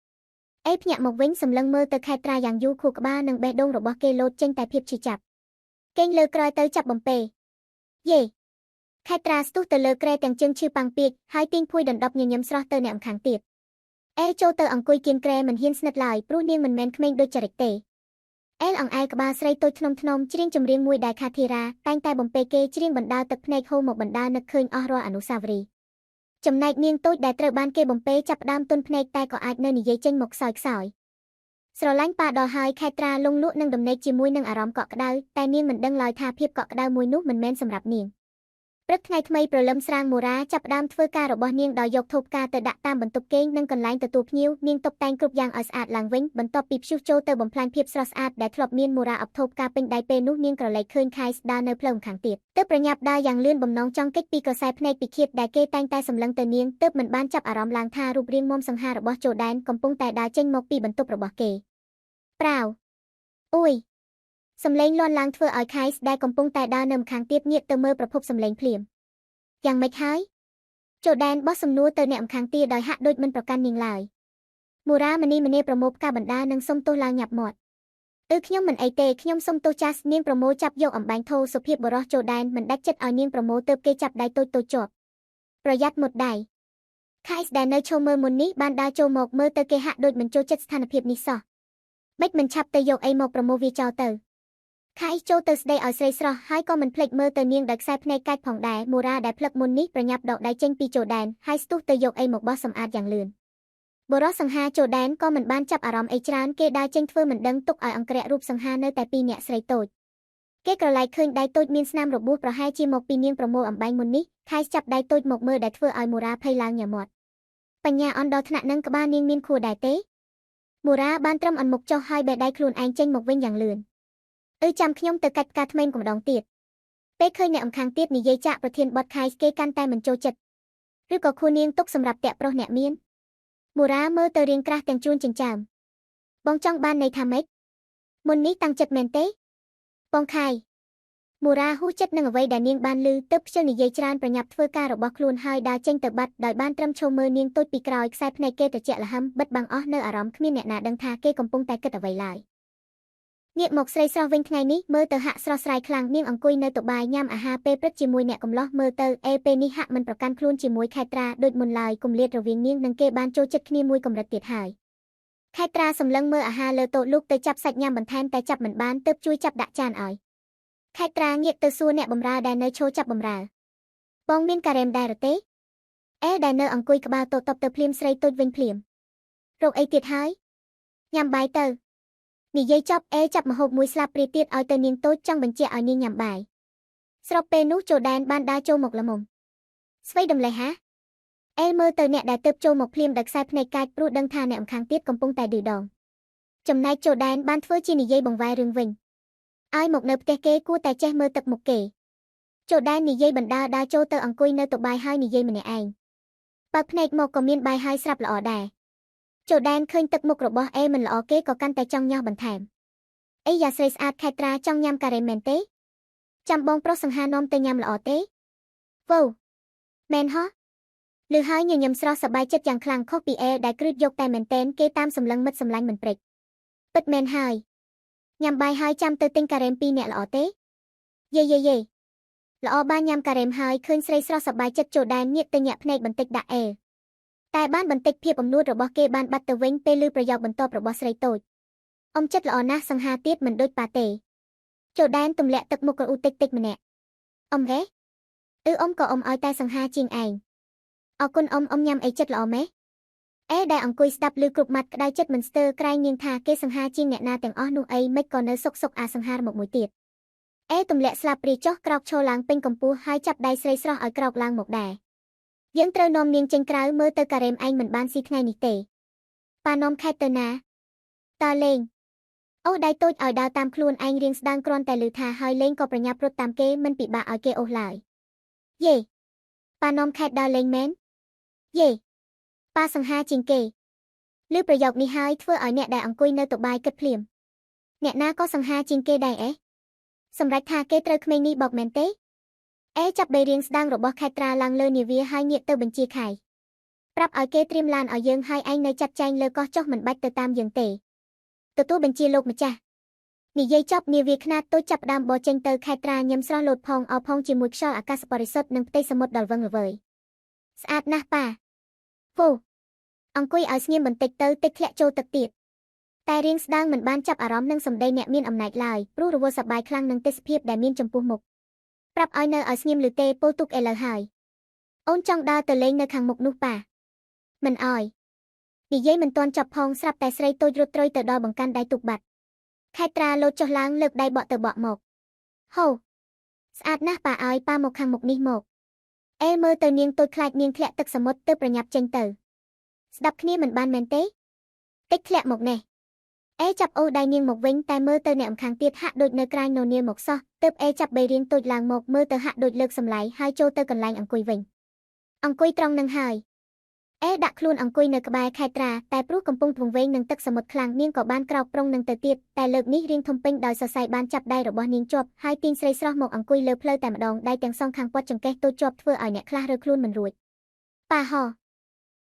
Speaker 1: អេភ្ញាក់មកវិញសម្លឹងមើលទៅខេត្រាយ៉ាងយូរខួរក្បាលនិងបេះដូងរបស់គេលោតចេញតែភាពឈឺចាប់កេងលើក្រោយទៅចាប់បំពេយេខេត្រាស្ទុះទៅលើក្រែទាំងជើងឈឺប៉ាំងពីកហើយទាញភួយដណ្ដប់ញញឹមស្រស់ទៅអ្នកម្ខាងទៀតអេចូលទៅអង្គុយគៀនក្រែមិនហ៊ានស្និទ្ធឡើយព្រោះនាងមិនមែនក្មេងដូចចរិតទេអេលអង្អែលក្បាលស្រីតូចធ្នមច្រៀងចម្រៀងមួយដែលខាធីរ៉ាតែងតែបំពេគេច្រៀងបណ្ដាលទឹកភ្នែកហូរមកបណ្ដាលនឹកឃើញអស់រាល់អនុស្សាវរីយ៍ចំណែកនាងតូចដែលត្រូវបានគេបំពេចាប់ដើមទន់ភ្នែកតែក៏អាចនៅនិយាយចេញមកខ្សោយស្រឡាញ់ប៉ាដល់ហើយខេត្រាលងលក់នឹងដំណេកជាមួយនឹងអារម្មណ៍កក់ក្ដៅតែនាងមិនដឹងឡើយថាភាពកក់ក្ដៅមួយនោះមិនមែនសម្រាប់នាងព្រឹកថ្ងៃថ្មីព្រលឹមស្រាងមូរ៉ាចាប់ដើមធ្វើការរបស់នាងដោយយកធូបការទៅដាក់តាមបន្ទប់គេងនិងកន្លែងទទួលភ្ញៀវនាងតុបតែងគ្រប់យ៉ាងឲ្យស្អាតឡើងវិញបន្ទាប់ពីព្យុះចូលទៅបំផ្លាញភាពស្រស់ស្អាតដែលធ្លាប់មានមូរ៉ាអបធូបការពេញដៃពេលនោះនាងក្រឡេកឃើញខៃស្ដារនៅផ្លូវម្ខាងទៀតទើបប្រញាប់ដើរយ៉ាងលឿនបំណងចង់គេចពីក្រសែភ្នែកពិឃាតដែលគេតែងតែសម្លឹងទៅនាងទើបមិនបានចាប់អារម្មណ៍ឡើងថារូបរាងមាំសង្ហារបស់ជូដែនកំពុងតែដើរចេញមកពីបន្ទប់របស់គេប្រាវអ៊ុយសំឡេងលាន់ឡើងធ្វើឲ្យខៃស្ដែលកំពុងតែដើរនៅម្ខាងទៀតងាកទៅមើលប្រភពសំឡេងភ្លាមយ៉ាងម៉េចហើយជូដែនបោះសំណួរទៅអ្នកម្ខាងទៀតដោយហាក់ដូចមិនប្រកាន់នាងឡើយមូរ៉ាម្នីប្រមូលផ្កាបណ្ដានិងសុំទោសឡើងញាប់មាត់ខ្ញុំមិនអីទេខ្ញុំសុំទោសចាស់នាងប្រមូលចាប់យកអំបែងធោសុភាពបរោះជូដែនមិនដាច់ចិត្តឲ្យនាងប្រមូលទើបគេចាប់ដៃតូចជាប់ប្រយ័ត្នមុតដៃខៃស្ដែលនៅឈរមើលមុននេះបានដើរចូលមកមើលទៅគេហាក់ដូចមិនចូលចិត្តស្ថានភាពនេះសោះមិនឆាប់ទៅយកអីមកប្រមូលវាចោលទៅខៃចូលទៅស្ដីឲ្យស្រីស្រស់ហើយក៏មិនភ្លេចមើលទៅនាងដោយខ្សែភ្នែកកាច់ផងដែរមូរ៉ាដែលផ្លឹកមុននេះប្រញាប់ដកដៃចេញពីជូដែនហើយស្ទុះទៅយកអីមកបោះសម្អាតយ៉ាងលឿនបរោះសង្ហាជូដែនក៏មិនបានចាប់អារម្មណ៍អីច្រើនគេដើរចេញធ្វើមិនដឹងទុកឲ្យអង្គរៈរូបសង្ហានៅតែពីរអ្នកស្រីតូចគេក្រឡែកឃើញដៃតូចមានស្នាមរបួសប្រហែលជាមកពីនាងប្រមូលអំបែងមុននេះខៃចាប់ដៃតូចមកមើលដែលធ្វើឲ្យមូរ៉ាភ័យឡើងញ៉ាមាត់បញ្ញាអន់ដល់ថ្នាក់នឹងក្បាលនាងមានខួរដែរទេមូរ៉ាបានត្រឹមអន្មុខចុះហើយបេះដៃខ្លួនឯងចេញមកវិញយ៉ាងលឿនចាំខ្ញុំទៅកាច់ផ្កាថ្មីម្ដងទៀតពេលឃើញអ្នកម្ខាងទៀតនិយាយចាក់ប្រធានបទខៃគេកាន់តែមិនចូលចិត្តឬក៏ខួរនាងទុកសម្រាប់តាក់ប្រុសអ្នកមានមូរ៉ាមើលទៅរៀងក្រាស់ទាំងជួនចិញ្ចើមបងចង់បានន័យថាម៉េចមុននេះតាំងចិត្តមែនទេបងខៃមូរ៉ាហ៊ូចិត្តនឹងអ្វីដែលនាងបានឮទើបខ្ជិលនិយាយច្រើនប្រញាប់ធ្វើការរបស់ខ្លួនហើយដើរចេញទៅបាត់ដោយបានត្រឹមឈរមើលនាងតូចពីក្រោយខ្សែភ្នែកគេត្រជាក់ល្ហឹមបិទបាំងអស់នៅអារម្មណ៍គ្មានអ្នកណាដឹងថាគេកំពុងតែគិតអ្វីឡើយងាកមកស្រីស្រស់វិញថ្ងៃនេះមើលទៅហាក់ស្រស់ស្រាយខ្លាំងនាងអង្គុយនៅតុបាយញ៉ាំអាហារពេលព្រឹកជាមួយអ្នកកំឡោះមើលទៅពេលនេះហាក់មិនប្រកាន់ខ្លួនជាមួយខេត្រាដូចមុនឡើយគម្លាតរវាងនាងនិងគេបានចូលចិត្តគ្នាមួយកម្រិតទៀតហើយខេត្រាសម្លឹងមើលអាហារលើតូបលូកទៅចាប់សាច់ញ៉ាំបន្ថែមតែចាប់មិនបានទើបជួយចាប់ដាក់ចានឲ្យខេត្រាងាកទៅសួរអ្នកបម្រើដែលនៅឈរចាប់បម្រើបងមានការ៉េមដែរទេដែលនៅអង្គុយក្បាលតូបទៅភ្លាមស្រីតូចវិញភ្លាមរកអីទៀតហើយញ៉ាំបាយទៅនិយាយចប់ចាប់ម្ហូបមួយស្លាបព្រាទៀតឲ្យទៅនាងតូចចង់បញ្ជាក់ឲ្យនាងញ៉ាំបាយស្របពេលនោះជូដែនបានដើរចូលមកល្មមស្វ័យដំឡេះហាមើលទៅអ្នកដែលទើបចូលមកភ្លាមដោយខ្សែភ្នែកកាចព្រោះដឹងថាអ្នកម្ខាងទៀតកំពុងតែឌឺដងចំណែកជូដែនបានធ្វើជានិយាយបង្វែររឿងវិញឲ្យមកនៅផ្ទះគេគួរតែចេះមើលទឹកមុខគេជូដែននិយាយបណ្ដើរដើរចូលទៅអង្គុយនៅតុបាយហើយនិយាយម្នាក់ឯងបើកភ្នែកមកក៏មានបាយហើយស្រាប់ល្អដែរជូដែនឃើញទឹកមុខរបស់មិនល្អគេក៏កាន់តែចង់ញ៉ោះបន្ថែម អីយ៉ាស្រីស្អាតខេត្រាចង់ញ៉ាំការ៉េមមែនទេចាំបងប្រុសសង្ហានាំទៅញ៉ាំល្អទេវ៉ូមែនហ៎ឮហើយញញឹមស្រស់សប្បាយចិត្តយ៉ាងខ្លាំងខុសពីអេដែលគ្រឹះយកតែមែនតែនគេតាមសម្លឹងមិត្តសម្លាញ់មិនព្រិចពិតមែនហើយញ៉ាំបាយហើយចាំទៅទិញការ៉េម2នាក់ល្អទេយេល្អបានញ៉ាំការ៉េមហើយឃើញស្រីស្រស់សប្បាយចិត្តចូលដែនងាកទៅញាក់ភ្នែកបន្តិចដាក់អេតែបានបន្តិចភាពអំនួតរបស់គេបានបាត់ទៅវិញពេលឮប្រយោគបន្ទាប់របស់ស្រីតូចអ៊ំចិត្តល្អណាស់សង្ហាទៀតមិនដូចប៉ាទេចូលដែនទម្លាក់ទឹកមុខកៅអ៊ូតិចម្នាក់អ៊ំហេអ៊ំក៏អ៊ំឲ្យតែសង្ហាជាងឯងអរគុណអ៊ំញ៉ាំអីចិត្តល្អម៉េះអេដែលអង្គុយស្ដាប់ឮគ្រប់ម៉ាត់ក្តៅចិត្តមិនស្ទើរក្រែងនាងថាគេសង្ហាជាងអ្នកណាទាំងអស់នោះអីមិនក៏នៅសុកអាសង្ហារមកមួយទៀតអេទម្លាក់ស្លាបព្រាចុះក្រោកឈរឡើងពេញកម្ពស់ហើយចាប់ដៃស្រីស្រស់ឲ្យក្រោកឡើងមកដែរយើងត្រូវនាំនាងចេញក្រៅមើលទៅការ៉េមឯងមិនបានស៊ីថ្ងៃនេះទេប៉ានាំខេតទៅណាតើលេងអូដៃតូចឲ្យដើរតាមខ្លួនឯងរៀងស្ដាងគ្រាន់តែឮថាហើយលេងក៏ប្រញាប់រត់តាមគេមិនពិបាកឲ្យគេអូសឡើយយេប៉ានាំខេតដើរលេងមែនយេប៉ាសង្ហាជាងគេឮប្រយោគនេះហើយធ្វើឲ្យអ្នកដែលអង្គុយនៅតុបាយគិតភ្លាមអ្នកណាក៏សង្ហាជាងគេដែរអេសម្រាប់ថាគេត្រូវក្មេងនេះបោកមែនទេអេចាប់បីរៀងស្ដាងរបស់ខេត្រាឡើងលើនាវាហើយងាកទៅបញ្ជាខៃប្រាប់ឲ្យគេត្រៀមឡានឲ្យយើងហើយឯងនៅចាត់ចែងលើកោះចុះមិនបាច់ទៅតាមយើងទេទទួលបញ្ជាលោកម្ចាស់និយាយចប់នាវាខ្នាតតូចចាប់ដើមបោះចេញទៅខេត្រាញឹមស្រស់លោតផងអោផងជាមួយខ្យល់អាកាសបរិសុទ្ធនិងផ្ទៃសមុទ្រដល់វឹងល្វើយស្អាតណាស់ប៉ាវ៉ូអង្គុយឲ្យស្ងៀមបន្តិចទៅតិចធ្លាក់ចូលទឹកទៀតតែរៀងស្ដាងមិនបានចាប់អារម្មណ៍នឹងសម្ដីអ្នកមានអំណាចឡើយព្រោះរវល់សប្បាយខ្លាំងនឹងទេសភាពដែលមានចំពោះមុខប្រាប់ឲ្យនៅឲ្យស្ងៀមឬទេពោលទុកឥឡូវហើយអូនចង់ដើរទៅលេងនៅខាងមុខនោះប៉ាមិនអោយនិយាយមិនទាន់ចប់ផងស្រាប់តែស្រីតូចរត់ត្រុយទៅដល់បង្កាន់ដៃទុកបាត់ខេត្រាលោតចុះឡើងលើកដៃបក់ទៅបក់មកហូស្អាតណាស់ប៉ាឲ្យប៉ាមកខាងមុខនេះមកអេមើលទៅនាងតូចខ្លាចនាងធ្លាក់ទឹកសមុទ្រទៅប្រញាប់ចេញទៅស្ដាប់គ្នាមិនបានមែនទេតិចធ្លាក់មកនេះអេចាប់អូសដៃនាងមកវិញតែមើលទៅអ្នកម្ខាងទៀតហាក់ដូចនៅក្រាញនោនាមកសោះទើបអេចាប់បីរៀងតូចឡើងមកមើលទៅហាក់ដូចលើកសម្លៃហើយចូលទៅកន្លែងអង្គុយវិញអង្គុយត្រង់នឹងហើយអេដាក់ខ្លួនអង្គុយនៅក្បែរខេត្រាតែព្រោះកំពុងទ្វង់វែងនឹងទឹកសមុទ្រខ្លាំងនាងក៏បានក្រោកប្រុងនឹងទៅទៀតតែលើកនេះរៀងធំពេញដោយសរសៃបានចាប់ដៃរបស់នាងជាប់ហើយទាញស្រីស្រស់មកអង្គុយលើភ្លៅតែម្ដងដៃទាំងសងខាងពាត់ចង្កេះតូចជាប់ធ្វើឲ្យអ្នកខ្លះរើខ្លួនមិនរួចប៉ាហោ